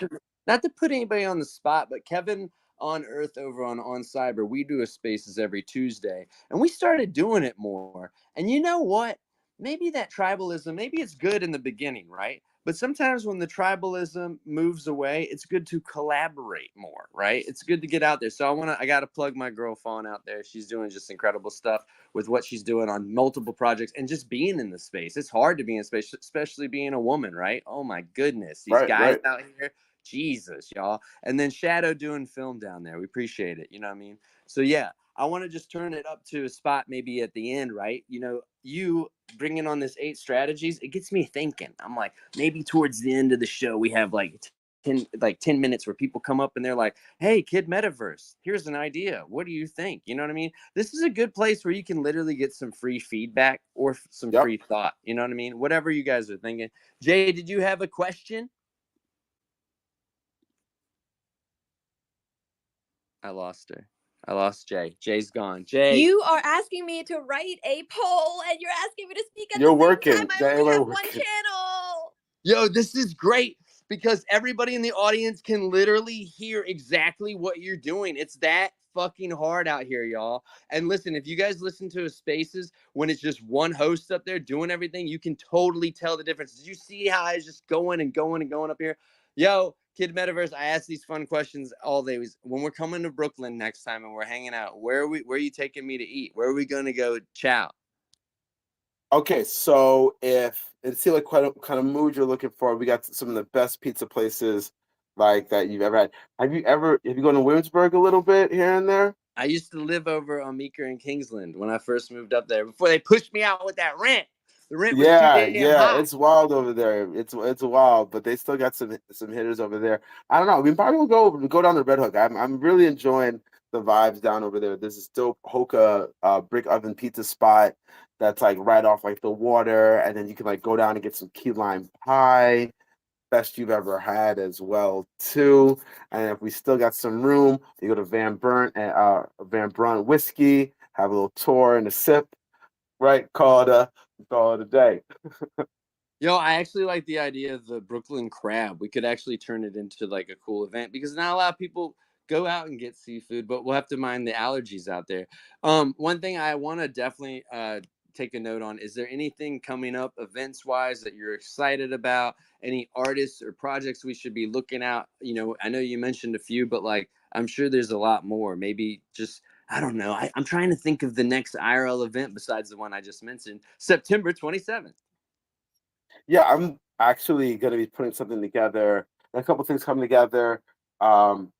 not to put anybody on the spot, but Kevin on Earth over on Cyber, we do a spaces every Tuesday, and we started doing it more. And you know what? Maybe that tribalism, maybe it's good in the beginning, right? But sometimes when the tribalism moves away, it's good to collaborate more, right? It's good to get out there. So I got to plug my girl Fawn out there. She's doing just incredible stuff with what she's doing on multiple projects and just being in the space. It's hard to be in space, especially being a woman, right? Oh my goodness. These guys Right. out here, Jesus, y'all. And then Shadow doing film down there. We appreciate it. You know what I mean? So yeah, I want to just turn it up to a spot maybe at the end, right? You bringing on this 8 strategies, it gets me thinking. I'm like, maybe towards the end of the show, we have like 10 minutes where people come up and they're like, hey, Kid Metaverse, here's an idea. What do you think? You know what I mean? This is a good place where you can literally get some free feedback or some Yep. free thought. You know what I mean? Whatever you guys are thinking. Jay, did you have a question? I lost her. I lost Jay. Jay's gone. Jay. You are asking me to write a poll and you're asking me to speak at You're the same working. time. I Jay, only we're have one working. channel. Yo, this is great because everybody in the audience can literally hear exactly what you're doing. It's that fucking hard out here, y'all. And listen, if you guys listen to spaces when it's just one host up there doing everything, you can totally tell the difference. Did you see how I was just going and going and going up here? Yo, Kid Metaverse, I ask these fun questions all day. When we're coming to Brooklyn next time and we're hanging out, where are you taking me to eat? Where are we gonna go chow? Okay, so if it seems like quite a kind of mood you're looking for, we got some of the best pizza places like that you've ever had. Have you gone to Williamsburg a little bit here and there? I used to live over on Meeker and Kingsland when I first moved up there before they pushed me out with that rent. The rent was too Yeah, damn yeah, high. it's wild over there. It's wild, but they still got some hitters over there. I don't know. We probably will go down the Red Hook. I'm really enjoying the vibes down over there. There's this dope Hoka brick oven pizza spot that's like right off like the water, and then you can like go down and get some key lime pie, best you've ever had as well too. And if we still got some room, you go to Van Brunt Whiskey, have a little tour and a sip, right? Call it a day. Yo, I actually like the idea of the Brooklyn crab. We could actually turn it into like a cool event because not a lot of people go out and get seafood, but we'll have to mind the allergies out there. One thing I want to definitely take a note on, is there anything coming up events wise that you're excited about? Any artists or projects we should be looking at? You know, I know you mentioned a few, but like I'm sure there's a lot more. Maybe just I don't know. I'm trying to think of the next IRL event besides the one I just mentioned, September 27th. Yeah, I'm actually going to be putting something together. A couple things coming together. Um,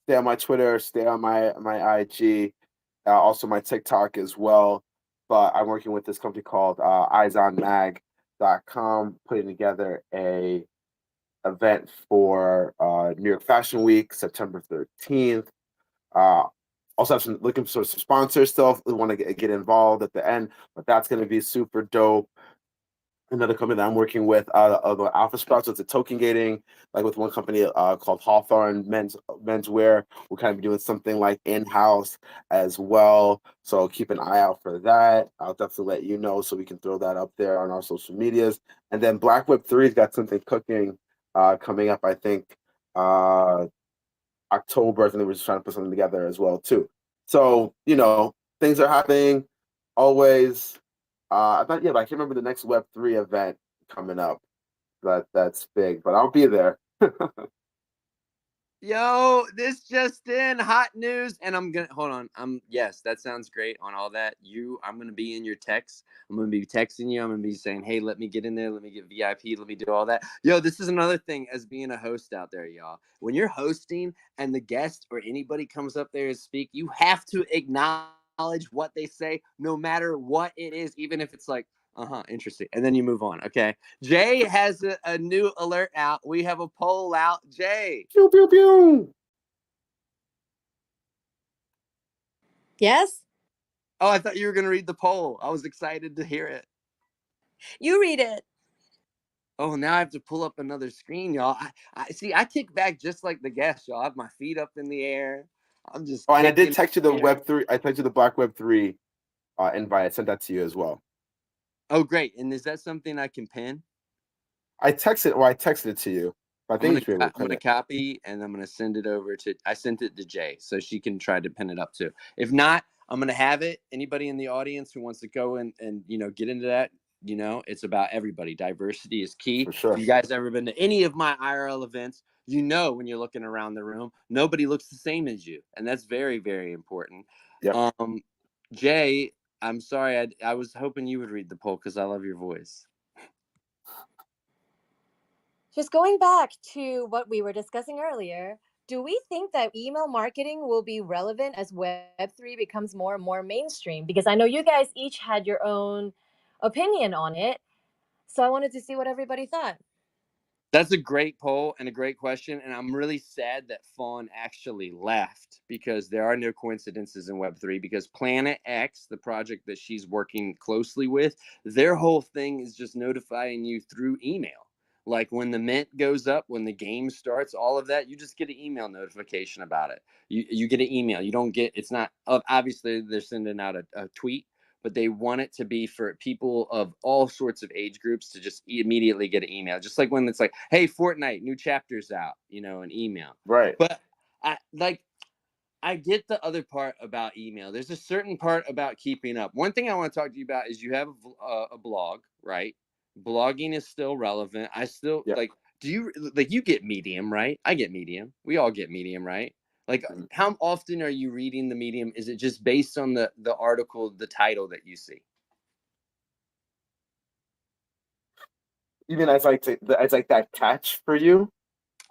Stay on my Twitter, stay on my IG, also my TikTok as well. But I'm working with this company called eyesonmag.com, putting together a event for New York Fashion Week, September 13th. Uh, also have some looking for some sponsors still. We want to get involved at the end, but that's going to be super dope. Another company that I'm working with, the Alpha Sprouts, it's a token gating, like with one company called Hawthorne Menswear. We're kind of doing something like in-house as well. So keep an eye out for that. I'll definitely let you know so we can throw that up there on our social medias. And then Black Web3's got something cooking coming up, I think, October. I think we're just trying to put something together as well, too. So, things are happening always. I thought, yeah, but I can't remember the next Web3 event coming up. That's big, but I'll be there. Yo, this just in, hot news, and I'm gonna hold on. Yes, that sounds great on all that. I'm gonna be in your text. I'm gonna be texting you. I'm gonna be saying, hey, let me get in there, let me get VIP, let me do all that. Yo, this is another thing as being a host out there, y'all. When you're hosting and the guest or anybody comes up there and speak, you have to acknowledge what they say, no matter what it is, even if it's like, interesting. And then you move on. Okay. Jay has a new alert out. We have a poll out. Jay. Pew, pew, pew. Yes? Oh, I thought you were going to read the poll. I was excited to hear it. You read it. Oh, now I have to pull up another screen, y'all. I see. I kick back just like the guest, y'all. I have my feet up in the air. I'm just Oh, and I did kicking. text you the Web3. I texted you the Black Web3 invite. I sent that to you as well. Oh, great. And is that something I can pin? I texted it to you. I think you should be able to I'm pin gonna it. copy and I'm gonna send it over to. I sent it to Jay so she can try to pin it up too. If not, I'm gonna have it. Anybody in the audience who wants to go and get into that, it's about everybody. Diversity is key. For If sure. you guys ever been to any of my IRL events, when you're looking around the room, nobody looks the same as you, and that's very, very important. Yep. Jay, I'm sorry. I was hoping you would read the poll because I love your voice. Just going back to what we were discussing earlier, do we think that email marketing will be relevant as Web3 becomes more and more mainstream? Because I know you guys each had your own opinion on it. So I wanted to see what everybody thought. That's a great poll and a great question. And I'm really sad that Fawn actually left because there are no coincidences in Web3. Because Planet X, the project that she's working closely with, their whole thing is just notifying you through email. Like when the mint goes up, when the game starts, all of that, you just get an email notification about it. You get an email. You don't get, it's not, obviously, they're sending out a tweet, but they want it to be for people of all sorts of age groups to just immediately get an email. Just like when it's like, hey, Fortnite, new chapters out, an email. Right. But I get the other part about email. There's a certain part about keeping up. One thing I want to talk to you about is you have a blog, right? Blogging is still relevant. I still Yep. do you get Medium, right? I get Medium. We all get Medium, right? Like, how often are you reading the Medium? Is it just based on the article, the title that you see? You mean as like that catch for you?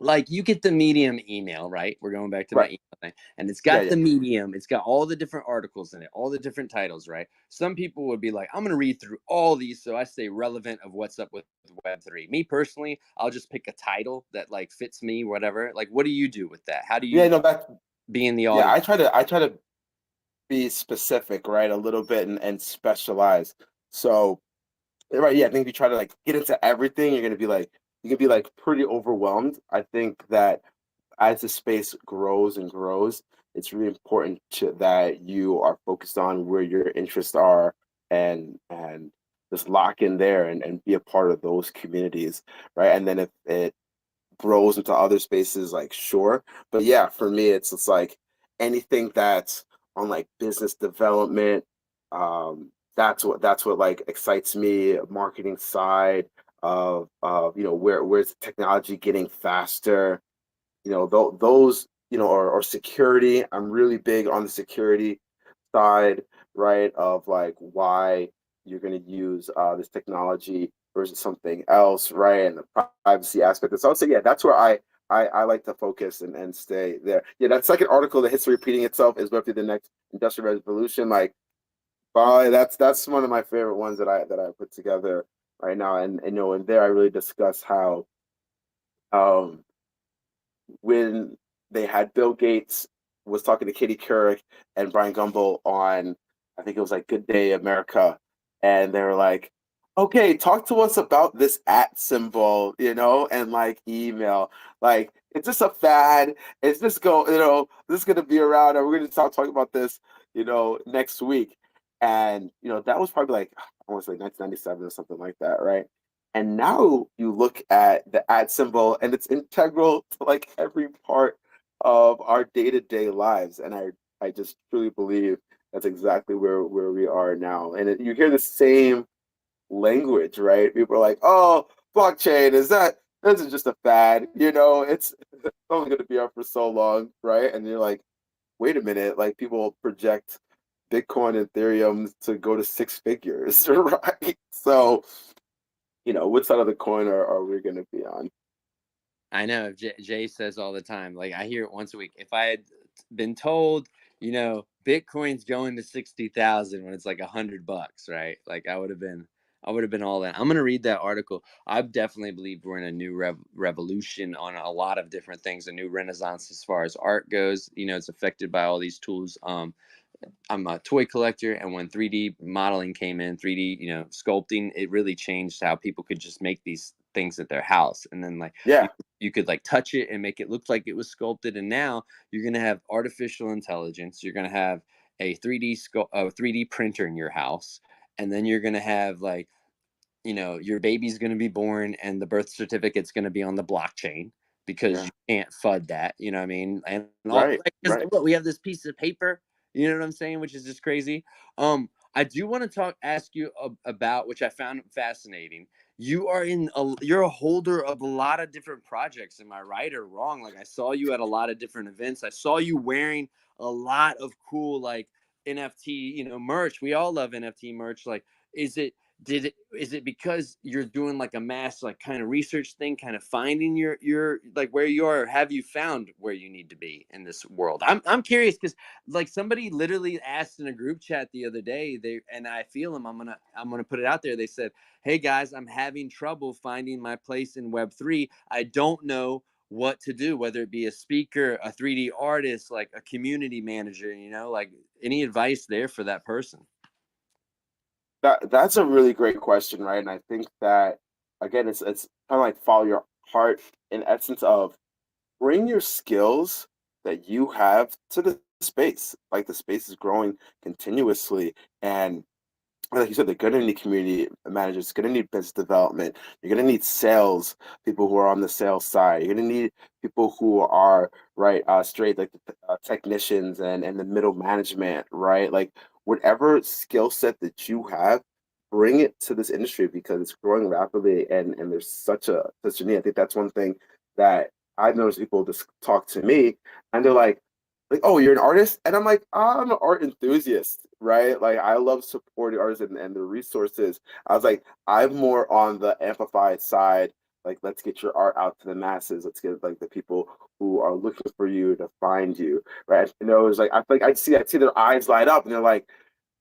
like you get the Medium email, right? We're going back to my Right. email thing, and it's Yeah, got yeah. the Medium, it's got all the different articles in it, all the different titles, right? Some people would be like, I'm going to read through all these so I stay relevant of what's up with Web3. Me personally, I'll just pick a title that like fits me, whatever. Like, what do you do with that? How do Yeah, you no, that be in the yeah, audience? I try to be specific, right? A little bit and specialize. So, right, yeah, I think if you try to like get into everything, you're gonna be like pretty overwhelmed. I think that as the space grows and grows, it's really important that you are focused on where your interests are and just lock in there and be a part of those communities, right? And then if it grows into other spaces, like sure. But yeah, for me, it's like anything that's on like business development, that's what like excites me, marketing side of where's technology getting faster, those or security. I'm really big on the security side, right, of like why you're going to use this technology versus something else, right, and the privacy aspect. So I would say, yeah, that's where I like to focus and stay there. Yeah, that second article, the history repeating itself is roughly the next industrial revolution. Like, that's one of my favorite ones that I put together right now, and in there I really discuss how um when they had Bill Gates was talking to Katie Couric and Brian Gumbel on, I think it was like Good Day America, and they were like, "Okay, talk to us about this at symbol, and like email. Like, it's just a fad. It's just this is gonna be around, and we're gonna start talking about this, next week." And that was probably like I want to say 1997 or something like that, right? And now you look at the ad symbol and it's integral to like every part of our day-to-day lives. And I just truly believe that's exactly where we are now. And you hear the same language, right? People are like, oh, blockchain, this is just a fad, it's only going to be out for so long, right? And you're like, wait a minute, like people project Bitcoin and Ethereum to go to six figures, right? So what side of the coin are we going to be on? I know Jay says all the time, like I hear it once a week. If I had been told, Bitcoin's going to 60,000 when it's like $100, right? Like I would have been all in. I'm gonna read that article. I definitely believe we're in a new revolution on a lot of different things, a new renaissance as far as art goes. It's affected by all these tools. I'm a toy collector, and when 3D modeling came in, 3D, sculpting, it really changed how people could just make these things at their house, and then like you, Yeah, you could like touch it and make it look like it was sculpted. And now you're gonna have artificial intelligence. You're gonna have a 3D printer in your house, and then you're gonna have like your baby's going to be born and the birth certificate's going to be on the blockchain because yeah, you can't FUD that, you know what I mean? And all, right, like, 'cause right. look, we have this piece of paper, you know what I'm saying, which is just crazy. I do want to ask you about, which I found fascinating. You're a holder of a lot of different projects. Am I right or wrong? Like I saw you at a lot of different events. I saw you wearing a lot of cool like NFT, merch. We all love NFT merch. Like, is it is it because you're doing like a mass like kind of research thing, kind of finding your like where you are, or have you found where you need to be in this world? I'm curious because like somebody literally asked in a group chat the other day, and I feel them, I'm gonna put it out there. They said, hey guys, I'm having trouble finding my place in Web3. I don't know what to do, whether it be a speaker, a 3D artist, like a community manager, like any advice there for that person? That's a really great question, right? And I think that again, it's kind of like follow your heart in essence of bring your skills that you have to the space. Like the space is growing continuously, and like you said, they're going to need community managers, going to need business development. You're going to need sales people who are on the sales side. You're going to need people who are right, straight like technicians and the middle management, right? Like whatever skill set that you have, bring it to this industry because it's growing rapidly and there's such a need. I think that's one thing that I've noticed people just talk to me and they're like, oh, you're an artist? And I'm like, I'm an art enthusiast, right? Like, I love supporting artists and the resources. I was like, I'm more on the amplified side like let's get your art out to the masses. Let's get like the people who are looking for you to find you, right? You know, it's like I feel like I see their eyes light up, and they're like,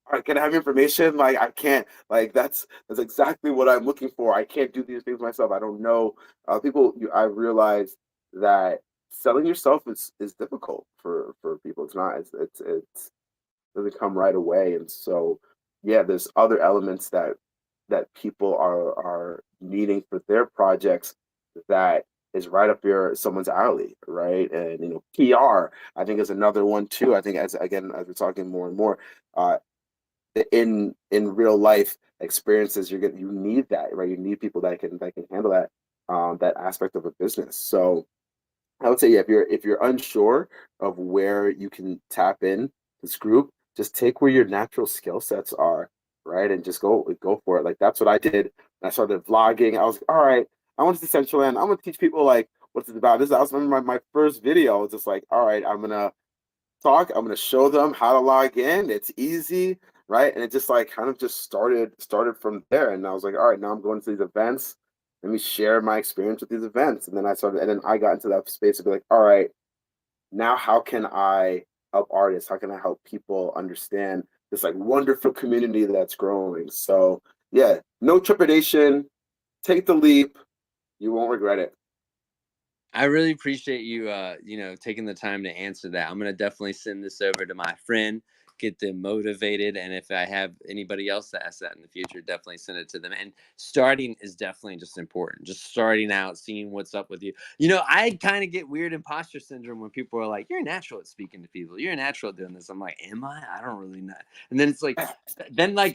all right, can I have information? Like I can't, like that's exactly what I'm looking for. I can't do these things myself. I don't know. I realize that selling yourself is difficult for people. It's not. It's doesn't come right away, and so yeah, there's other elements that people are needing for their projects that is right up your someone's alley, right? And you know, PR I think is another one too. I think as again as we're talking more and more, uh, in real life experiences, you need that, right? You need people that can handle that that aspect of a business. So I would say, yeah, if you're unsure of where you can tap in this group, just take where your natural skill sets are, right? And just go for it. Like that's what I did. I started vlogging. I was like, all right, I want to see Central End. I'm gonna teach people like what's it about. This I was remember my first video. I was just like, all right, I'm gonna talk. I'm gonna show them how to log in. It's easy, right? And it just like kind of just started from there. And I was like, all right, now I'm going to these events. Let me share my experience with these events. And then and then I got into that space to be like, all right, now how can I help artists? How can I help people understand this like wonderful community that's growing? So yeah, no trepidation. Take the leap. You won't regret it. I really appreciate you, you know, taking the time to answer that. I'm gonna definitely send this over to my friend, get them motivated, and if I have anybody else that asks that in the future, definitely send it to them. And starting is definitely just important. Just starting out, seeing what's up with you. You know, I kind of get weird imposter syndrome when people are like, "You're natural at speaking to people. You're natural at doing this." I'm like, "Am I? I don't really know." And then it's like,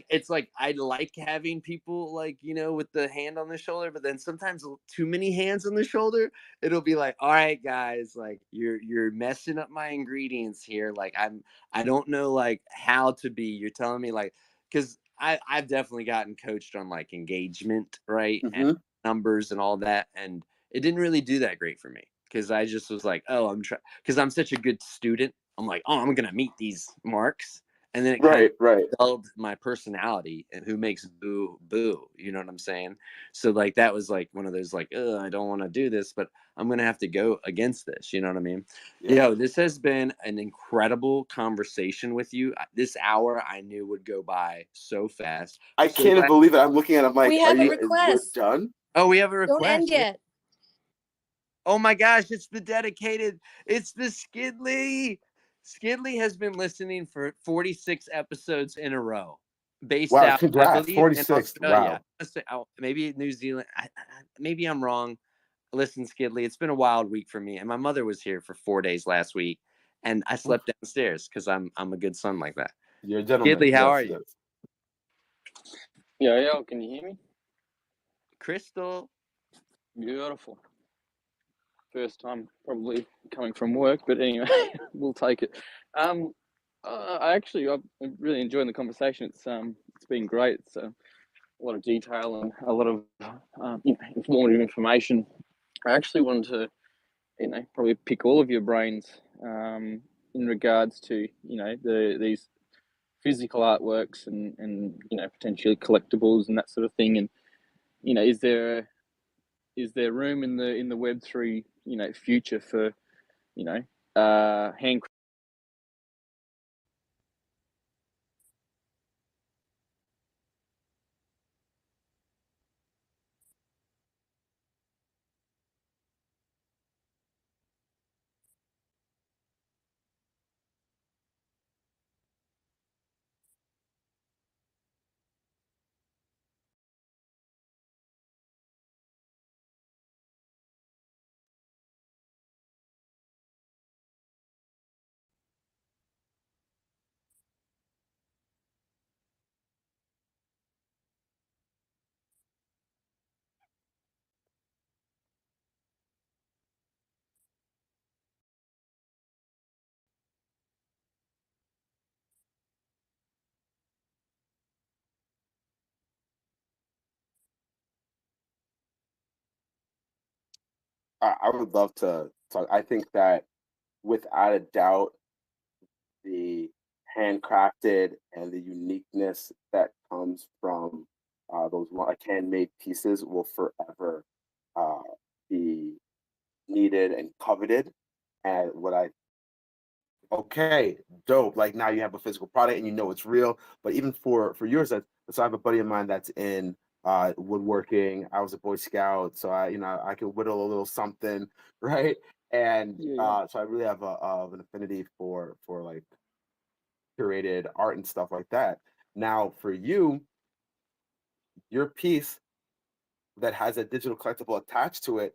it's like I like having people like you know with the hand on the shoulder, but then sometimes too many hands on the shoulder it'll be like, all right, guys, like you're messing up my ingredients here. Like I don't know like how to be. You're telling me like because I've definitely gotten coached on like engagement, right? And Mm-hmm. numbers and all that. And it didn't really do that great for me. Because I just was like, oh, I'm trying because I'm such a good student. I'm like, oh, I'm gonna meet these marks. And then it kind of Right, right. dulled my personality and who makes boo boo. You know what I'm saying? So like that was like one of those like, I don't want to do this, but I'm gonna have to go against this. You know what I mean? Yeah. Yo, this has been an incredible conversation with you. This hour I knew would go by so fast. I I'm so can't glad. believe it. I'm looking at it, I'm We like, have a we're request. done? Oh, we have a Don't end request. yet. Oh my gosh, it's the dedicated. It's the Skidley. Skidley has been listening for 46 episodes in a row, based Wow, out, I congrats. believe, in 46. Australia. Wow. Maybe New Zealand. Maybe I'm wrong. Listen, Skidley, it's been a wild week for me, and my mother was here for 4 days last week, and I slept downstairs because I'm a good son like that. You're a gentleman. Skidley, how are Yes, you? yes. Yeah, can you hear me? Crystal. Beautiful. First time probably coming from work, but anyway, we'll take it. Um, I'm really enjoying the conversation. It's been great. It's a lot of detail and a lot of informative information. I actually wanted to, probably pick all of your brains in regards to, these physical artworks and potentially collectibles and that sort of thing. And is there room in the Web3 future for hand? I would love to talk. I think that without a doubt, the handcrafted and the uniqueness that comes from those like handmade pieces will forever needed and coveted. And okay, dope. Like now you have a physical product and you know it's real. But even for yours, so I have a buddy of mine that's in woodworking. I was a Boy Scout, so I can whittle a little something, right? And Yeah. so I really have an affinity for like curated art and stuff like that. Now for you, your piece that has a digital collectible attached to it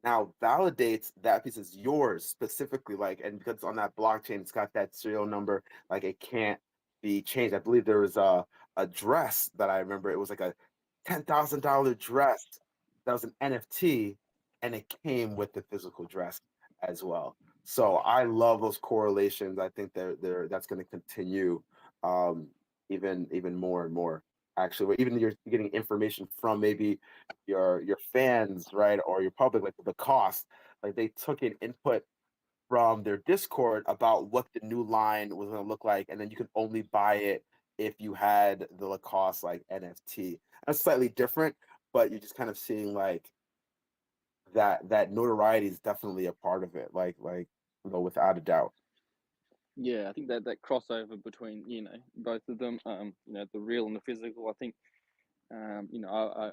now validates that piece is yours specifically, like, and because it's on that blockchain, it's got that serial number, like it can't be changed. I believe there was a dress that I remember, it was like a $10,000 dress that was an NFT, and it came with the physical dress as well. So I love those correlations. I think that's going to continue, um, even more and more. Actually, where even you're getting information from maybe your fans, right, or your public, like the cost, like they took an input from their Discord about what the new line was going to look like, and then you could only buy it if you had the Lacoste like NFT. That's slightly different, but you're just kind of seeing like that notoriety is definitely a part of it, without a doubt. Yeah, I think that crossover between both of them, the real and the physical. I think I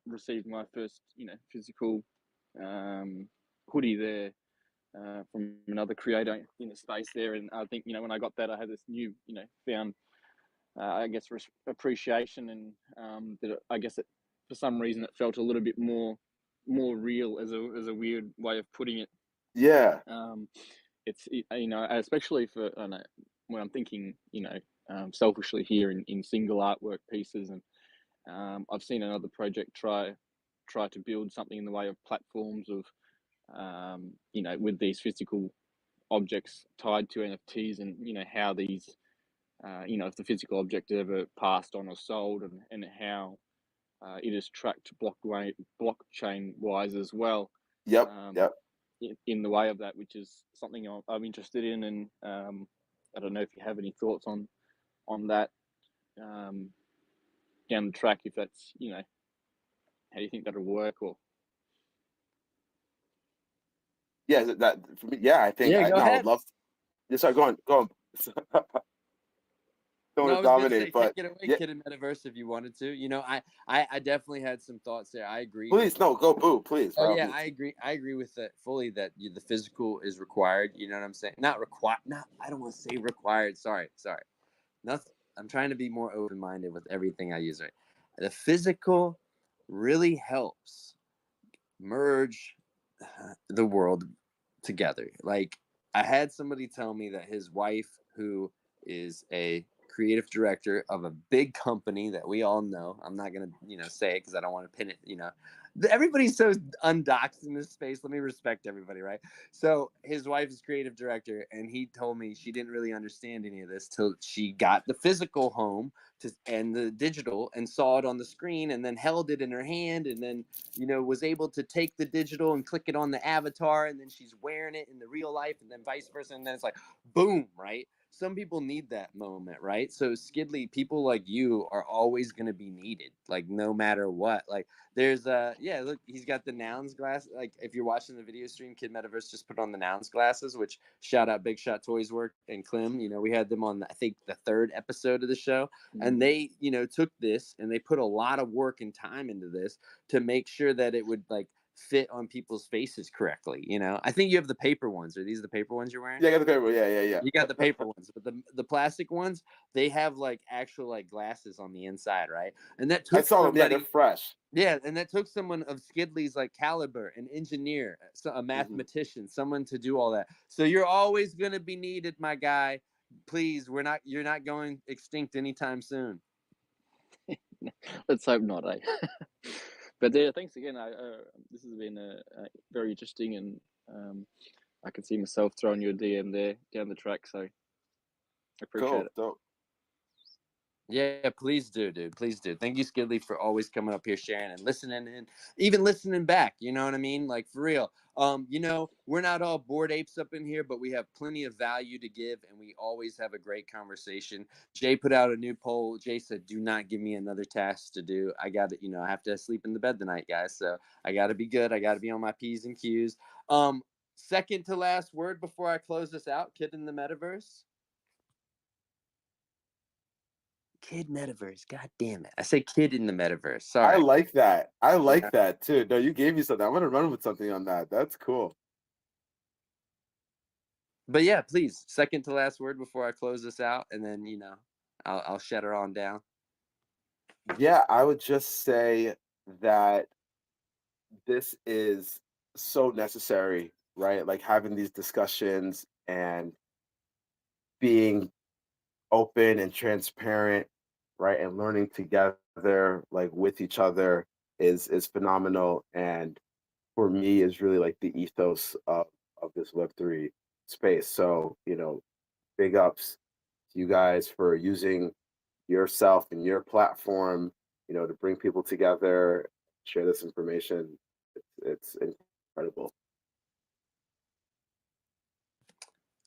received my first physical hoodie there from another creator in the space there, and I think when I got that, I had this new found I guess appreciation, and I guess it, for some reason, it felt a little bit more real, as a weird way of putting it. Yeah. It's especially for when I'm thinking selfishly here in single artwork pieces, and I've seen another project try to build something in the way of platforms of with these physical objects tied to NFTs, and how these if the physical object is ever passed on or sold, and how it is tracked blockchain wise as well. Yep. Um, Yep. in the way of that, which is something I'm interested in, and I don't know if you have any thoughts on that down the track, if that's how you think that'll work, or Yeah. That for me. Yeah. I think Yeah, I go no. I would ahead. love. Yes. Sorry. Go on. Go on. Don't No, want I to was gonna say, dominate, take but it away, yeah. kid in Metaverse, if you wanted to. I definitely had some thoughts there. I agree with. Please, no. Go, boo. Please, Oh by all yeah, means. I agree. I agree with that fully. That the physical is required. You know what I'm saying? Not required. Not. I don't want to say required. Sorry. Nothing. I'm trying to be more open minded with everything I use. Right. The physical really helps merge the world together. Like I had somebody tell me that his wife, who is a creative director of a big company that we all know, I'm not gonna say it because I don't want to pin it. Everybody's so undoxed in this space. Let me respect everybody, right? So his wife is creative director, and he told me she didn't really understand any of this till she got the physical home and the digital, and saw it on the screen, and then held it in her hand, and then was able to take the digital and click it on the avatar, and then she's wearing it in the real life, and then vice versa, and then it's like boom, right? Some people need that moment, right? So Skidley, people like you are always going to be needed, like no matter what. Like there's yeah, look, he's got the nouns glass. Like if you're watching the video stream, Kid Metaverse just put on the nouns glasses, which shout out Big Shot Toys Work and Clem. We had them on I think the 3rd episode of the show, and they took this and they put a lot of work and time into this to make sure that it would like fit on people's faces correctly. I think you have the paper ones. Are these the paper ones you're wearing? Yeah, I got the paper. Yeah. You got the paper ones, but the plastic ones, they have like actual like glasses on the inside, right? And that I took saw them. Yeah, they're somebody. fresh. Yeah, and that took someone of Skidley's like caliber, an engineer, a mathematician, someone to do all that. So you're always gonna be needed, my guy. Please, you're not going extinct anytime soon. let's hope not, eh? But yeah, thanks again. This has been very interesting, and I can see myself throwing you a DM there down the track, so I appreciate Cool. it. Dope. Yeah, please do, dude. Please do. Thank you, Skidley, for always coming up here, sharing and listening, and even listening back. You know what I mean? Like, for real. We're not all bored apes up in here, but we have plenty of value to give, and we always have a great conversation. Jay put out a new poll. Jay said, "Do not give me another task to do. I got to, I have to sleep in the bed tonight, guys. So I got to be good. I got to be on my P's and Q's." Second to last word before I close this out, kid in the metaverse. Kid metaverse. God damn it. I say kid in the metaverse. Sorry. I like that. I like that too. No, you gave me something. I'm gonna run with something on that. That's cool. But yeah, please, second to last word before I close this out, and then I'll shut her on down. Yeah, I would just say that this is so necessary, right? Like having these discussions and being open and transparent, right? And learning together, like with each other, is phenomenal. And for me, is really like the ethos of this Web3 space. So, big ups to you guys for using yourself and your platform, to bring people together, share this information. It's incredible.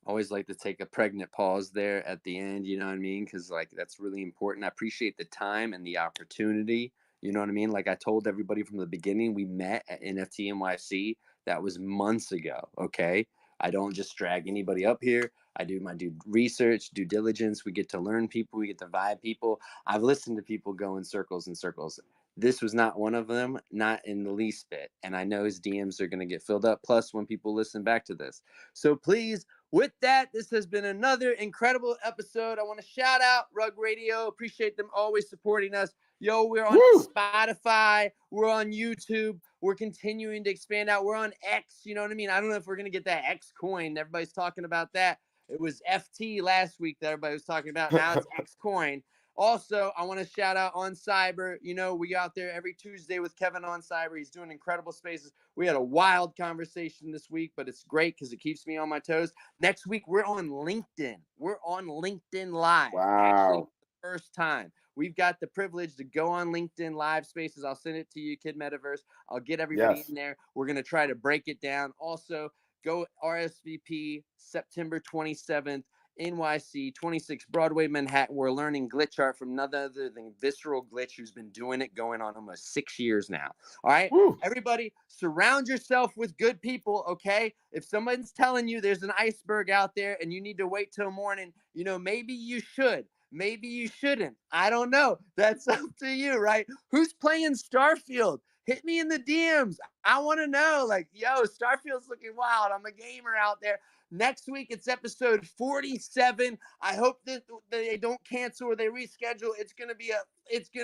Always like to take a pregnant pause there at the end, you know what I mean? Because like that's really important. I appreciate the time and the opportunity. You know what I mean? Like I told everybody from the beginning, we met at NFT NYC. That was months ago. Okay. I don't just drag anybody up here. I do my due research, due diligence. We get to learn people. We get to vibe people. I've listened to people go in circles and circles. This was not one of them, not in the least bit. And I know his DMs are going to get filled up. Plus, when people listen back to this. So please, with that, this has been another incredible episode. I want to shout out Rug Radio. Appreciate them always supporting us. Yo, we're on Spotify. We're on YouTube. We're continuing to expand out. We're on X. You know what I mean? I don't know if we're going to get that X coin. Everybody's talking about that. It was FT last week that everybody was talking about. Now it's X coin. Also, I want to shout out On Cyber. We out there every Tuesday with Kevin On Cyber. He's doing incredible spaces. We had a wild conversation this week, but it's great because it keeps me on my toes. Next week, we're on LinkedIn. We're on LinkedIn Live. Wow. Actually, for the first time. We've got the privilege to go on LinkedIn Live Spaces. I'll send it to you, Kid Metaverse. I'll get everybody in there. We're going to try to break it down. Also, go RSVP September 27th. NYC, 26 Broadway, Manhattan. We're learning glitch art from none other than Visceral Glitch, who's been doing it going on almost 6 years now. All right, everybody, surround yourself with good people. Okay, if someone's telling you there's an iceberg out there and you need to wait till morning, maybe you should. Maybe you shouldn't. I don't know. That's up to you, right? Who's playing Starfield? Hit me in the DMs. I want to know. Like, yo, Starfield's looking wild. I'm a gamer out there. Next week, it's episode 47. I hope that they don't cancel or they reschedule. It's gonna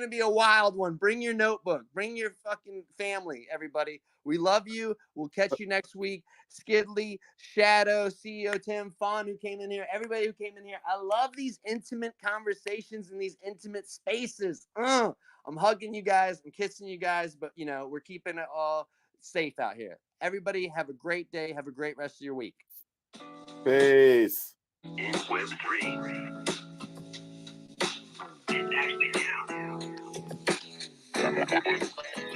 be a wild one. Bring your notebook. Bring your fucking family, everybody. We love you. We'll catch you next week. Skidley, Shadow, CEO Tim, Fawn, who came in here, everybody who came in here. I love these intimate conversations and these intimate spaces. I'm hugging you guys. I'm kissing you guys, but we're keeping it all safe out here. Everybody have a great day. Have a great rest of your week. Peace. In Web3. It's actually now.